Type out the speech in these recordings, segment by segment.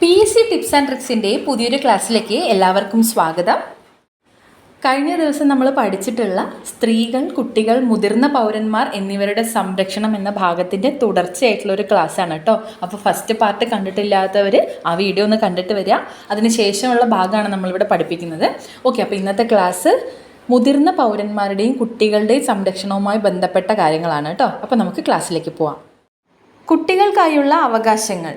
PC tips and ട്രിക്സിൻ്റെ പുതിയൊരു ക്ലാസ്സിലേക്ക് എല്ലാവർക്കും സ്വാഗതം. കഴിഞ്ഞ ദിവസം നമ്മൾ പഠിച്ചിട്ടുള്ള സ്ത്രീകൾ, കുട്ടികൾ, മുതിർന്ന പൗരന്മാർ എന്നിവരുടെ സംരക്ഷണം എന്ന ഭാഗത്തിൻ്റെ തുടർച്ചയായിട്ടുള്ളൊരു ക്ലാസ്സാണ് കേട്ടോ. അപ്പോൾ ഫസ്റ്റ് പാർട്ട് കണ്ടിട്ടില്ലാത്തവർ ആ വീഡിയോ ഒന്ന് കണ്ടിട്ട് വരിക. അതിന് ശേഷമുള്ള ഭാഗമാണ് നമ്മളിവിടെ പഠിപ്പിക്കുന്നത്. ഓക്കെ, അപ്പോൾ ഇന്നത്തെ ക്ലാസ് മുതിർന്ന പൗരന്മാരുടെയും കുട്ടികളുടെയും സംരക്ഷണവുമായി ബന്ധപ്പെട്ട കാര്യങ്ങളാണ് കേട്ടോ. അപ്പോൾ നമുക്ക് ക്ലാസ്സിലേക്ക് പോവാം. കുട്ടികൾക്കായുള്ള അവകാശങ്ങൾ.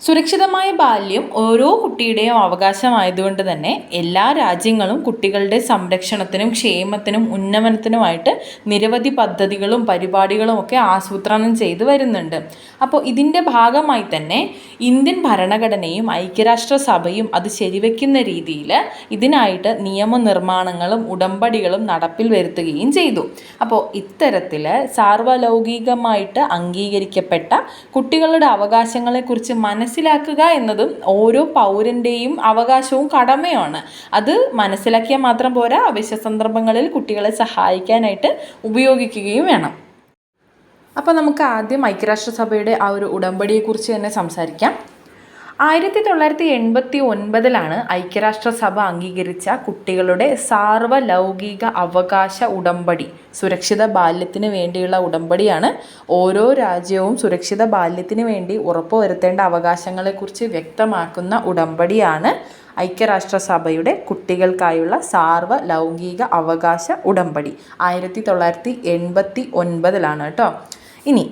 സുരക്ഷിതമായ ബാല്യം ഓരോ കുട്ടിയുടെയും അവകാശമായതുകൊണ്ട് തന്നെ എല്ലാ രാജ്യങ്ങളും കുട്ടികളുടെ സംരക്ഷണത്തിനും ക്ഷേമത്തിനും ഉന്നമനത്തിനുമായിട്ട് നിരവധി പദ്ധതികളും പരിപാടികളും ഒക്കെ ആസൂത്രണം ചെയ്തു വരുന്നുണ്ട്. അപ്പോൾ ഇതിൻ്റെ ഭാഗമായി തന്നെ ഇന്ത്യൻ ഭരണഘടനയും ഐക്യരാഷ്ട്രസഭയും അത് ശരിവെക്കുന്ന രീതിയിൽ ഇതിനായിട്ട് നിയമനിർമ്മാണങ്ങളും ഉടമ്പടികളും നടപ്പിൽ വരുത്തുകയും ചെയ്തു. അപ്പോൾ ഇത്തരത്തിൽ സാർവലൗകികമായിട്ട് അംഗീകരിക്കപ്പെട്ട കുട്ടികളുടെ അവകാശങ്ങളെക്കുറിച്ച് മനസ്സിലാക്കുക എന്നതും ഓരോ പൗരൻ്റെയും അവകാശവും കടമയാണ്. അത് മനസ്സിലാക്കിയാൽ മാത്രം പോരാ, അവശ്യ സന്ദർഭങ്ങളിൽ കുട്ടികളെ സഹായിക്കാനായിട്ട് ഉപയോഗിക്കുകയും വേണം. അപ്പോൾ നമുക്ക് ആദ്യം ഐക്യരാഷ്ട്രസഭയുടെ ആ ഒരു ഉടമ്പടിയെക്കുറിച്ച് തന്നെ സംസാരിക്കാം. 1989 ഐക്യരാഷ്ട്രസഭ അംഗീകരിച്ച കുട്ടികളുടെ സാർവലൗകിക അവകാശ ഉടമ്പടി, സുരക്ഷിത ബാല്യത്തിന് വേണ്ടിയുള്ള ഉടമ്പടിയാണ്. ഓരോ രാജ്യവും സുരക്ഷിത ബാല്യത്തിന് വേണ്ടി ഉറപ്പുവരുത്തേണ്ട അവകാശങ്ങളെക്കുറിച്ച് വ്യക്തമാക്കുന്ന ഉടമ്പടിയാണ് ഐക്യരാഷ്ട്രസഭയുടെ കുട്ടികൾക്കായുള്ള സാർവലൗകിക അവകാശ ഉടമ്പടി. 1989 കേട്ടോ. ഇനി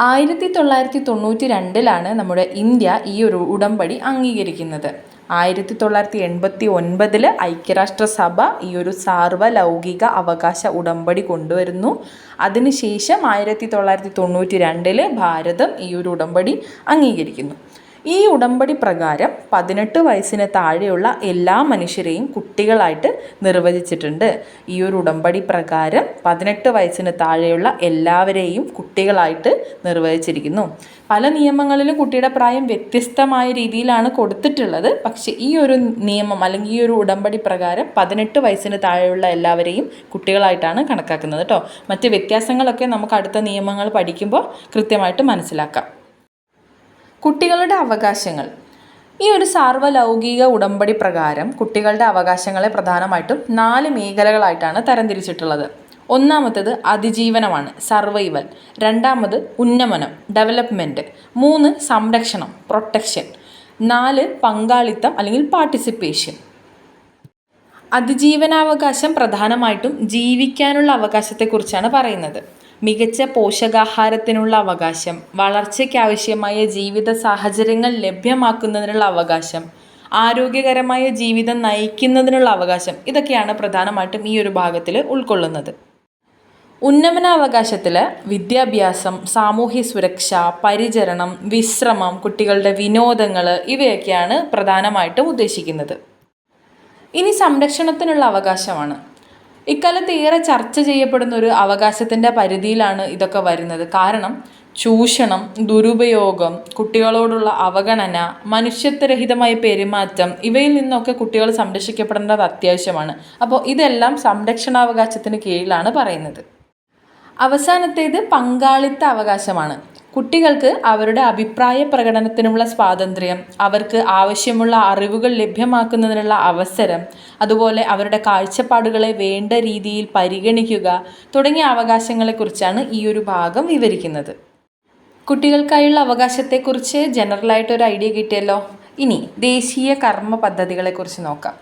1992 നമ്മുടെ ഇന്ത്യ ഈ ഒരു ഉടമ്പടി അംഗീകരിക്കുന്നത്. 1989 ഐക്യരാഷ്ട്രസഭ ഈ ഒരു സാർവലൗകിക അവകാശ ഉടമ്പടി കൊണ്ടുവരുന്നു. അതിനുശേഷം 1992 ഭാരതം ഈ ഒരു ഉടമ്പടി അംഗീകരിക്കുന്നു. ഈ ഉടമ്പടി പ്രകാരം 18 വയസ്സിന് താഴെയുള്ള എല്ലാ മനുഷ്യരെയും കുട്ടികളായിട്ട് നിർവചിച്ചിട്ടുണ്ട്. ഈ ഒരു ഉടമ്പടി പ്രകാരം 18 വയസ്സിന് താഴെയുള്ള എല്ലാവരെയും കുട്ടികളായിട്ട് നിർവചിച്ചിരിക്കുന്നു. പല നിയമങ്ങളിലും കുട്ടിയുടെ പ്രായം വ്യത്യസ്തമായ രീതിയിലാണ് കൊടുത്തിട്ടുള്ളത്. പക്ഷേ ഈ ഒരു നിയമം അല്ലെങ്കിൽ ഈ ഒരു ഉടമ്പടി പ്രകാരം 18 വയസ്സിന് താഴെയുള്ള എല്ലാവരെയും കുട്ടികളായിട്ടാണ് കണക്കാക്കുന്നത് കേട്ടോ. മറ്റ് വ്യത്യാസങ്ങളൊക്കെ നമുക്ക് അടുത്ത നിയമങ്ങൾ പഠിക്കുമ്പോൾ കൃത്യമായിട്ട് മനസ്സിലാക്കാം. കുട്ടികളുടെ അവകാശങ്ങൾ. ഈ ഒരു സാർവലൗകിക ഉടമ്പടി പ്രകാരം കുട്ടികളുടെ അവകാശങ്ങളെ പ്രധാനമായിട്ടും 4 മേഖലകളായിട്ടാണ് തരംതിരിച്ചിട്ടുള്ളത്. ഒന്നാമത്തേത് അതിജീവനമാണ്, സർവൈവൽ. രണ്ടാമത് ഉന്നമനം, ഡെവലപ്മെൻറ്റ്. 3 സംരക്ഷണം, പ്രൊട്ടക്ഷൻ. 4 പങ്കാളിത്തം അല്ലെങ്കിൽ പാർട്ടിസിപ്പേഷൻ. അതിജീവനാവകാശം പ്രധാനമായിട്ടും ജീവിക്കാനുള്ള അവകാശത്തെക്കുറിച്ചാണ് പറയുന്നത്. മികച്ച പോഷകാഹാരത്തിനുള്ള അവകാശം, വളർച്ചയ്ക്കാവശ്യമായ ജീവിത സാഹചര്യങ്ങൾ ലഭ്യമാക്കുന്നതിനുള്ള അവകാശം, ആരോഗ്യകരമായ ജീവിതം നയിക്കുന്നതിനുള്ള അവകാശം, ഇതൊക്കെയാണ് പ്രധാനമായിട്ടും ഈ ഒരു ഭാഗത്തിൽ ഉൾക്കൊള്ളുന്നത്. ഉന്നമനാവകാശത്തിൽ വിദ്യാഭ്യാസം, സാമൂഹ്യ സുരക്ഷ, പരിചരണം, വിശ്രമം, കുട്ടികളുടെ വിനോദങ്ങൾ, ഇവയൊക്കെയാണ് പ്രധാനമായിട്ടും ഉദ്ദേശിക്കുന്നത്. ഇനി സംരക്ഷണത്തിനുള്ള അവകാശമാണ്. ഇക്കാലത്ത് ഏറെ ചർച്ച ചെയ്യപ്പെടുന്ന ഒരു അവകാശത്തിൻ്റെ പരിധിയിലാണ് ഇതൊക്കെ വരുന്നത്. കാരണം ചൂഷണം, ദുരുപയോഗം, കുട്ടികളോടുള്ള അവഗണന, മനുഷ്യത്വരഹിതമായ പെരുമാറ്റം, ഇവയിൽ നിന്നൊക്കെ കുട്ടികൾ സംരക്ഷിക്കപ്പെടേണ്ടത് അത്യാവശ്യമാണ്. അപ്പോൾ ഇതെല്ലാം സംരക്ഷണാവകാശത്തിന് കീഴിലാണ് പറയുന്നത്. അവസാനത്തേത് പങ്കാളിത്ത അവകാശമാണ്. കുട്ടികൾക്ക് അവരുടെ അഭിപ്രായ പ്രകടനത്തിനുള്ള സ്വാതന്ത്ര്യം, അവർക്ക് ആവശ്യമുള്ള അറിവുകൾ ലഭ്യമാക്കുന്നതിനുള്ള അവസരം, അതുപോലെ അവരുടെ കാഴ്ചപ്പാടുകളെ വേണ്ട രീതിയിൽ പരിഗണിക്കുക തുടങ്ങിയ അവകാശങ്ങളെക്കുറിച്ചാണ് ഈ ഒരു ഭാഗം വിവരിക്കുന്നത്. കുട്ടികൾക്കായുള്ള അവകാശത്തെക്കുറിച്ച് ജനറലായിട്ടൊരു ഐഡിയ കിട്ടിയല്ലോ. ഇനി ദേശീയ കർമ്മ പദ്ധതികളെക്കുറിച്ച് നോക്കാം.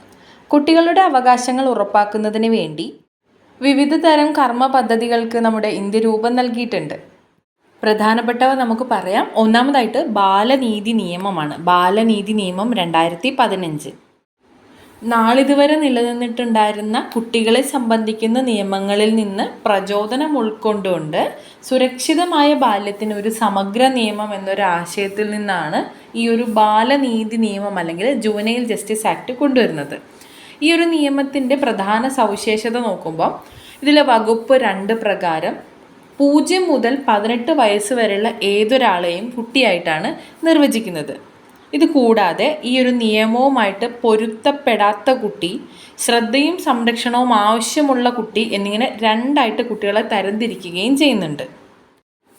കുട്ടികളുടെ അവകാശങ്ങൾ ഉറപ്പാക്കുന്നതിന് വേണ്ടി വിവിധ തരം കർമ്മ പദ്ധതികൾക്ക് നമ്മുടെ ഇന്ത്യ രൂപം നൽകിയിട്ടുണ്ട്. പ്രധാനപ്പെട്ടവ നമുക്ക് പറയാം. ഒന്നാമതായിട്ട് ബാലനീതി നിയമമാണ്. ബാലനീതി നിയമം 2015. നാളിതുവരെ നിലനിന്നിട്ടുണ്ടായിരുന്ന കുട്ടികളെ സംബന്ധിക്കുന്ന നിയമങ്ങളിൽ നിന്ന് പ്രചോദനം ഉൾക്കൊണ്ടുകൊണ്ട് സുരക്ഷിതമായ ബാല്യത്തിന് ഒരു സമഗ്ര നിയമം എന്നൊരു ആശയത്തിൽ നിന്നാണ് ഈ ഒരു ബാലനീതി നിയമം അല്ലെങ്കിൽ ജുവനൈൽ ജസ്റ്റിസ് ആക്ട് കൊണ്ടുവരുന്നത്. ഈ ഒരു നിയമത്തിൻ്റെ പ്രധാന സവിശേഷത നോക്കുമ്പോൾ ഇതിലെ വകുപ്പ് 2 പ്രകാരം 0 മുതൽ 18 വയസ്സ് വരെയുള്ള ഏതൊരാളെയും കുട്ടിയായിട്ടാണ് നിർവചിക്കുന്നത്. ഇത് കൂടാതെ ഈ ഒരു നിയമവുമായിട്ട് പൊരുത്തപ്പെടാത്ത കുട്ടി, ശ്രദ്ധയും സംരക്ഷണവും ആവശ്യമുള്ള കുട്ടി എന്നിങ്ങനെ 2 കുട്ടികളെ തരംതിരിക്കുകയും ചെയ്യുന്നുണ്ട്.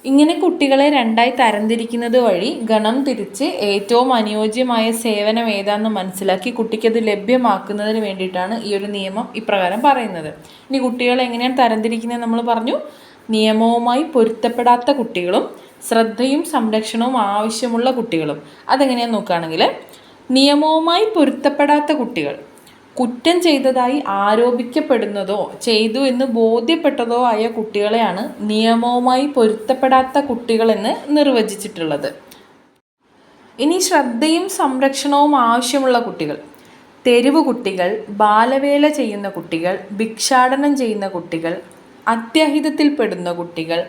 ഇങ്ങനെ കുട്ടികളെ രണ്ടായി തരംതിരിക്കുന്നത് വഴി ഗണം തിരിച്ച് ഏറ്റവും അനുയോജ്യമായ സേവനം ഏതാണെന്ന് മനസ്സിലാക്കി കുട്ടിക്കത് ലഭ്യമാക്കുന്നതിന് വേണ്ടിയിട്ടാണ് ഈ ഒരു നിയമം ഇപ്രകാരം പറയുന്നത്. ഇനി കുട്ടികളെ എങ്ങനെയാണ് തരംതിരിക്കുന്നത് നമ്മൾ പറഞ്ഞു. നിയമവുമായി പൊരുത്തപ്പെടാത്ത കുട്ടികളും ശ്രദ്ധയും സംരക്ഷണവും ആവശ്യമുള്ള കുട്ടികളും. അതെങ്ങനെയാണെന്ന് നോക്കുകയാണെങ്കിൽ, നിയമവുമായി പൊരുത്തപ്പെടാത്ത കുട്ടികൾ കുറ്റം ചെയ്തതായി ആരോപിക്കപ്പെടുന്നതോ ചെയ്തു എന്ന് ബോധ്യപ്പെട്ടതോ ആയ കുട്ടികളെയാണ് നിയമവുമായി പൊരുത്തപ്പെടാത്ത കുട്ടികളെന്ന് നിർവചിച്ചിട്ടുള്ളത്. ഇനി ശ്രദ്ധയും സംരക്ഷണവും ആവശ്യമുള്ള കുട്ടികൾ, തെരുവ് കുട്ടികൾ, ബാലവേല ചെയ്യുന്ന കുട്ടികൾ, ഭിക്ഷാടനം ചെയ്യുന്ന കുട്ടികൾ, അത്യാഹിതത്തിൽപ്പെടുന്ന കുട്ടികൾ,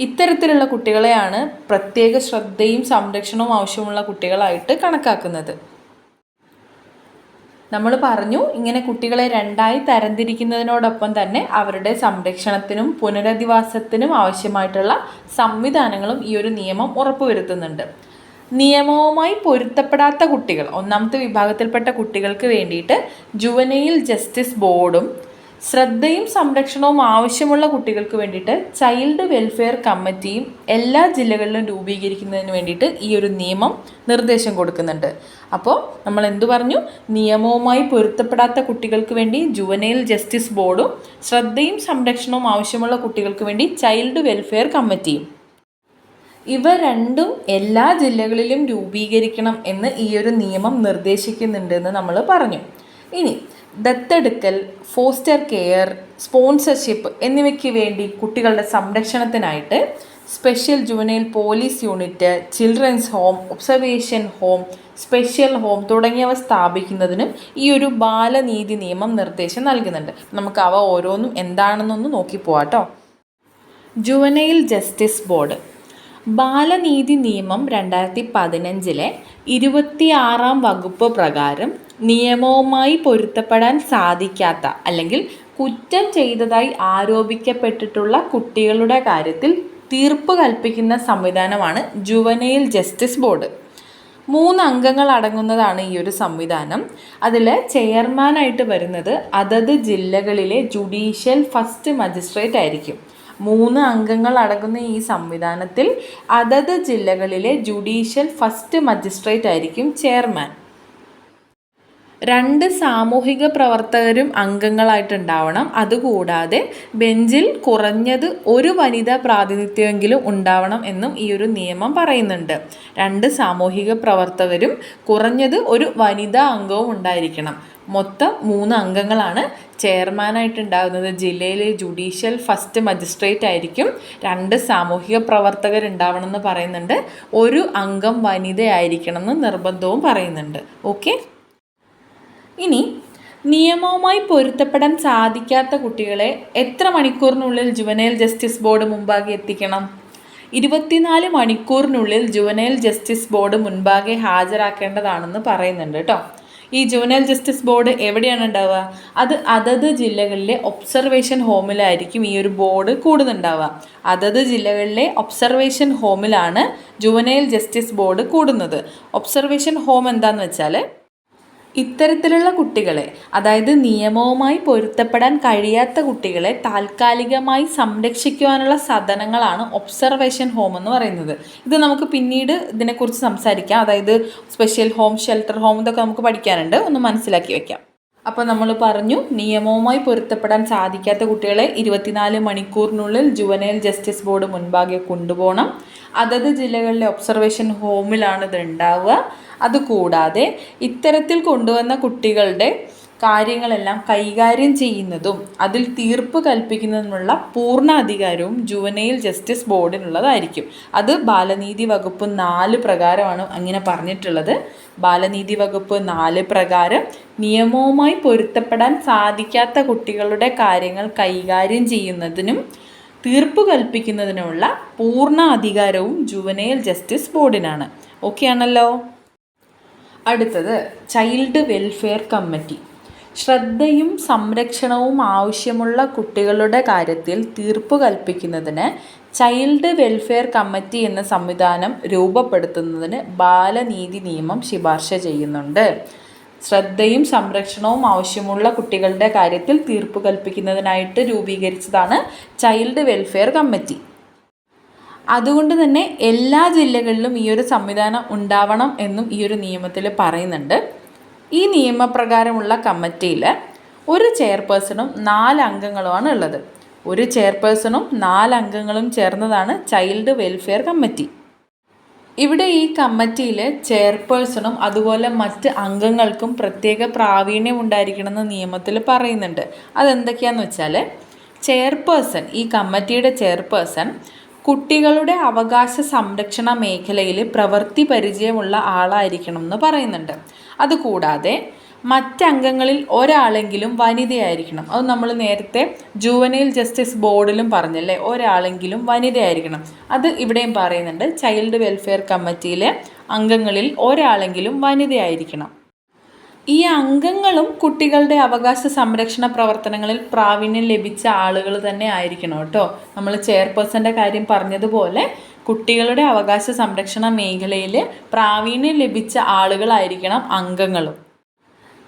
ഇത്തരത്തിലുള്ള കുട്ടികളെയാണ് പ്രത്യേക ശ്രദ്ധയും സംരക്ഷണവും ആവശ്യമുള്ള കുട്ടികളായിട്ട് കണക്കാക്കുന്നത്. നമ്മൾ പറഞ്ഞു, ഇങ്ങനെ കുട്ടികളെ രണ്ടായി തരംതിരിക്കുന്നതിനോടൊപ്പം തന്നെ അവരുടെ സംരക്ഷണത്തിനും പുനരധിവാസത്തിനും ആവശ്യമായിട്ടുള്ള സംവിധാനങ്ങളും ഈ ഒരു നിയമം ഉറപ്പുവരുത്തുന്നുണ്ട്. നിയമവുമായി പൊരുത്തപ്പെടാത്ത കുട്ടികൾ, ഒന്നാമത്തെ വിഭാഗത്തിൽപ്പെട്ട കുട്ടികൾക്ക് വേണ്ടിയിട്ട് ജുവനൈൽ ജസ്റ്റിസ് ബോർഡും ശ്രദ്ധയും സംരക്ഷണവും ആവശ്യമുള്ള കുട്ടികൾക്ക് വേണ്ടിയിട്ട് ചൈൽഡ് വെൽഫെയർ കമ്മിറ്റിയും എല്ലാ ജില്ലകളിലും രൂപീകരിക്കുന്നതിന് വേണ്ടിയിട്ട് ഈ ഒരു നിയമം നിർദ്ദേശം കൊടുക്കുന്നുണ്ട്. അപ്പോൾ നമ്മൾ എന്തു പറഞ്ഞു? നിയമവുമായി പൊരുത്തപ്പെടാത്ത കുട്ടികൾക്ക് വേണ്ടി ജുവനൈൽ ജസ്റ്റിസ് ബോർഡും ശ്രദ്ധയും സംരക്ഷണവും ആവശ്യമുള്ള കുട്ടികൾക്ക് വേണ്ടി ചൈൽഡ് വെൽഫെയർ കമ്മിറ്റിയും. ഇവ രണ്ടും എല്ലാ ജില്ലകളിലും രൂപീകരിക്കണം എന്ന് ഈ ഒരു നിയമം നിർദ്ദേശിക്കുന്നുണ്ട് എന്ന് നമ്മൾ പറഞ്ഞു. ഇനി ദത്തെടുക്കൽ, ഫോസ്റ്റർ കെയർ, സ്പോൺസർഷിപ്പ് എന്നിവയ്ക്ക് വേണ്ടി കുട്ടികളുടെ സംരക്ഷണത്തിനായിട്ട് special juvenile police unit, children's home, observation home, special home തുടങ്ങിയവ സ്ഥാപിക്കുന്നതിനും ഈ ഒരു ബാലനീതി നിയമം നിർദ്ദേശം നൽകുന്നുണ്ട്. നമുക്ക് അവ ഓരോന്നും എന്താണെന്നൊന്ന് നോക്കിപ്പോവാട്ടോ. Juvenile justice board. ബാലനീതി നിയമം 2015 26 വകുപ്പ് പ്രകാരം നിയമവുമായി പൊരുത്തപ്പെടാൻ സാധിക്കാത്ത അല്ലെങ്കിൽ കുറ്റം ചെയ്തതായി ആരോപിക്കപ്പെട്ടിട്ടുള്ള കുട്ടികളുടെ കാര്യത്തിൽ തീർപ്പ് കൽപ്പിക്കുന്ന സംവിധാനമാണ് ജുവനൈൽ ജസ്റ്റിസ് ബോർഡ്. 3 അംഗങ്ങൾ അടങ്ങുന്നതാണ് ഈ ഒരു സംവിധാനം. അതിൽ ചെയർമാനായിട്ട് വരുന്നത് അതത് ജില്ലകളിലെ ജുഡീഷ്യൽ ഫസ്റ്റ് മജിസ്ട്രേറ്റ് ആയിരിക്കും. 3 അംഗങ്ങൾ അടങ്ങുന്ന ഈ സംവിധാനത്തിൽ അതത് ജില്ലകളിലെ ജുഡീഷ്യൽ ഫസ്റ്റ് മജിസ്ട്രേറ്റ് ആയിരിക്കും ചെയർമാൻ. 2 സാമൂഹിക പ്രവർത്തകരും അംഗങ്ങളായിട്ടുണ്ടാവണം. അതുകൂടാതെ ബെഞ്ചിൽ കുറഞ്ഞത് ഒരു വനിതാ പ്രാതിനിധ്യമെങ്കിലും ഉണ്ടാവണം എന്നും ഈ ഒരു നിയമം പറയുന്നുണ്ട്. 2 സാമൂഹിക പ്രവർത്തകരും കുറഞ്ഞത് ഒരു വനിതാ അംഗവും ഉണ്ടായിരിക്കണം. മൊത്തം 3 അംഗങ്ങളാണ്. ചെയർമാനായിട്ടുണ്ടാകുന്നത് ജില്ലയിലെ ജുഡീഷ്യൽ ഫസ്റ്റ് മജിസ്ട്രേറ്റ് ആയിരിക്കും. 2 സാമൂഹിക പ്രവർത്തകരുണ്ടാവണമെന്ന് പറയുന്നുണ്ട്. 1 അംഗം വനിതയായിരിക്കണം എന്ന് നിർബന്ധവും പറയുന്നുണ്ട്. ഓക്കെ. ഇനി നിയമവുമായി പൊരുത്തപ്പെടാൻ സാധിക്കാത്ത കുട്ടികളെ എത്ര മണിക്കൂറിനുള്ളിൽ ജുവനൈൽ ജസ്റ്റിസ് ബോർഡ് മുമ്പാകെ എത്തിക്കണം? 24 മണിക്കൂറിനുള്ളിൽ ജുവനൈൽ ജസ്റ്റിസ് ബോർഡ് മുൻപാകെ ഹാജരാക്കേണ്ടതാണെന്ന് പറയുന്നുണ്ട് കേട്ടോ. ഈ ജുവനൈൽ ജസ്റ്റിസ് ബോർഡ് എവിടെയാണ് ഉണ്ടാവുക? അത് അതത് ജില്ലകളിലെ ഒബ്സർവേഷൻ ഹോമിലായിരിക്കും ഈ ഒരു ബോർഡ് കൂടുന്നുണ്ടാവുക. അതത് ജില്ലകളിലെ ഒബ്സർവേഷൻ ഹോമിലാണ് ജുവനൈൽ ജസ്റ്റിസ് ബോർഡ് കൂടുന്നത്. ഒബ്സർവേഷൻ ഹോം എന്താണെന്ന് വെച്ചാൽ, ഇത്തരത്തിലുള്ള കുട്ടികളെ, അതായത് നിയമവുമായി പൊരുത്തപ്പെടാൻ കഴിയാത്ത കുട്ടികളെ താൽക്കാലികമായി സംരക്ഷിക്കുവാനുള്ള സദനങ്ങളാണ് ഒബ്സർവേഷൻ ഹോം എന്ന് പറയുന്നത്. ഇത് നമുക്ക് പിന്നീട് ഇതിനെക്കുറിച്ച് സംസാരിക്കാം. അതായത് സ്പെഷ്യൽ ഹോം, ഷെൽട്ടർ ഹോം, ഇതൊക്കെ നമുക്ക് പഠിക്കാനുണ്ട്. ഒന്ന് മനസ്സിലാക്കി വെക്കാം. അപ്പോൾ നമ്മൾ പറഞ്ഞു, നിയമവുമായി പൊരുത്തപ്പെടാൻ സാധിക്കാത്ത കുട്ടികളെ 24 മണിക്കൂറിനുള്ളിൽ ജുവനൈൽ ജസ്റ്റിസ് ബോർഡ് മുൻപാകെ കൊണ്ടുപോകണം. അതത് ജില്ലകളിലെ ഒബ്സർവേഷൻ ഹോമിലാണ് ഇത് ഉണ്ടാവുക. അതുകൂടാതെ ഇത്തരത്തിൽ കൊണ്ടുവന്ന കുട്ടികളുടെ കാര്യങ്ങളെല്ലാം കൈകാര്യം ചെയ്യുന്നതും അതിൽ തീർപ്പ് കൽപ്പിക്കുന്നതിനുള്ള പൂർണ്ണ അധികാരവും ജുവനൈൽ ജസ്റ്റിസ് ബോർഡിനുള്ളതായിരിക്കും. അത് ബാലനീതി വകുപ്പ് 4 പ്രകാരമാണ് അങ്ങനെ പറഞ്ഞിട്ടുള്ളത്. ബാലനീതി വകുപ്പ് 4 പ്രകാരം നിയമവുമായി പൊരുത്തപ്പെടാൻ സാധിക്കാത്ത കുട്ടികളുടെ കാര്യങ്ങൾ കൈകാര്യം ചെയ്യുന്നതിനും തീർപ്പ് കൽപ്പിക്കുന്നതിനുള്ള പൂർണ്ണ അധികാരവും ജുവനൈൽ ജസ്റ്റിസ് ബോർഡിനാണ്. ഓക്കെ ആണല്ലോ. അടുത്തത് ചൈൽഡ് വെൽഫെയർ കമ്മിറ്റി. ശ്രദ്ധയും സംരക്ഷണവും ആവശ്യമുള്ള കുട്ടികളുടെ കാര്യത്തിൽ തീർപ്പ് കൽപ്പിക്കുന്നതിന് ചൈൽഡ് വെൽഫെയർ കമ്മിറ്റി എന്ന സംവിധാനം രൂപപ്പെടുത്തുന്നതിന് ബാലനീതി നിയമം ശുപാർശ ചെയ്യുന്നുണ്ട്. ശ്രദ്ധയും സംരക്ഷണവും ആവശ്യമുള്ള കുട്ടികളുടെ കാര്യത്തിൽ തീർപ്പ് കൽപ്പിക്കുന്നതിനായിട്ട് രൂപീകരിച്ചതാണ് ചൈൽഡ് വെൽഫെയർ കമ്മിറ്റി. അതുകൊണ്ട് തന്നെ എല്ലാ ജില്ലകളിലും ഈ ഒരു സംവിധാനം ഉണ്ടാവണം എന്നും ഈ ഒരു നിയമത്തിൽ പറയുന്നുണ്ട്. ഈ നിയമപ്രകാരമുള്ള കമ്മിറ്റിയിൽ ഒരു ചെയർപേഴ്സണും 4 അംഗങ്ങളുമാണ് ഉള്ളത്. ഒരു ചെയർപേഴ്സണും 4 അംഗങ്ങളും ചേർന്നതാണ് ചൈൽഡ് വെൽഫെയർ കമ്മിറ്റി. ഇവിടെ ഈ കമ്മിറ്റിയിൽ ചെയർപേഴ്സണും അതുപോലെ മറ്റ് അംഗങ്ങൾക്കും പ്രത്യേക പ്രാവീണ്യം ഉണ്ടായിരിക്കണമെന്ന് നിയമത്തിൽ പറയുന്നുണ്ട്. അതെന്തൊക്കെയാണെന്ന് വെച്ചാൽ, ചെയർപേഴ്സൺ, ഈ കമ്മിറ്റിയുടെ ചെയർപേഴ്സൺ കുട്ടികളുടെ അവകാശ സംരക്ഷണ മേഖലയിൽ പ്രവൃത്തി പരിചയമുള്ള ആളായിരിക്കണം എന്ന് പറയുന്നുണ്ട്. അതുകൂടാതെ മറ്റംഗങ്ങളിൽ ഒരാളെങ്കിലും വനിതയായിരിക്കണം. അത് നമ്മൾ നേരത്തെ ജുവനൈൽ ജസ്റ്റിസ് ബോർഡിലും പറഞ്ഞല്ലേ, ഒരാളെങ്കിലും വനിതയായിരിക്കണം. അത് ഇവിടെയും പറയുന്നുണ്ട്. ചൈൽഡ് വെൽഫെയർ കമ്മിറ്റിയിലെ അംഗങ്ങളിൽ ഒരാളെങ്കിലും വനിതയായിരിക്കണം. ഈ അംഗങ്ങളും കുട്ടികളുടെ അവകാശ സംരക്ഷണ പ്രവർത്തനങ്ങളിൽ പ്രാവീണ്യം ലഭിച്ച ആളുകൾ തന്നെ ആയിരിക്കണം കേട്ടോ. നമ്മൾ ചെയർപേഴ്സൻ്റെ കാര്യം പറഞ്ഞതുപോലെ കുട്ടികളുടെ അവകാശ സംരക്ഷണ മേഖലയിൽ പ്രാവീണ്യം ലഭിച്ച ആളുകളായിരിക്കണം അംഗങ്ങളും.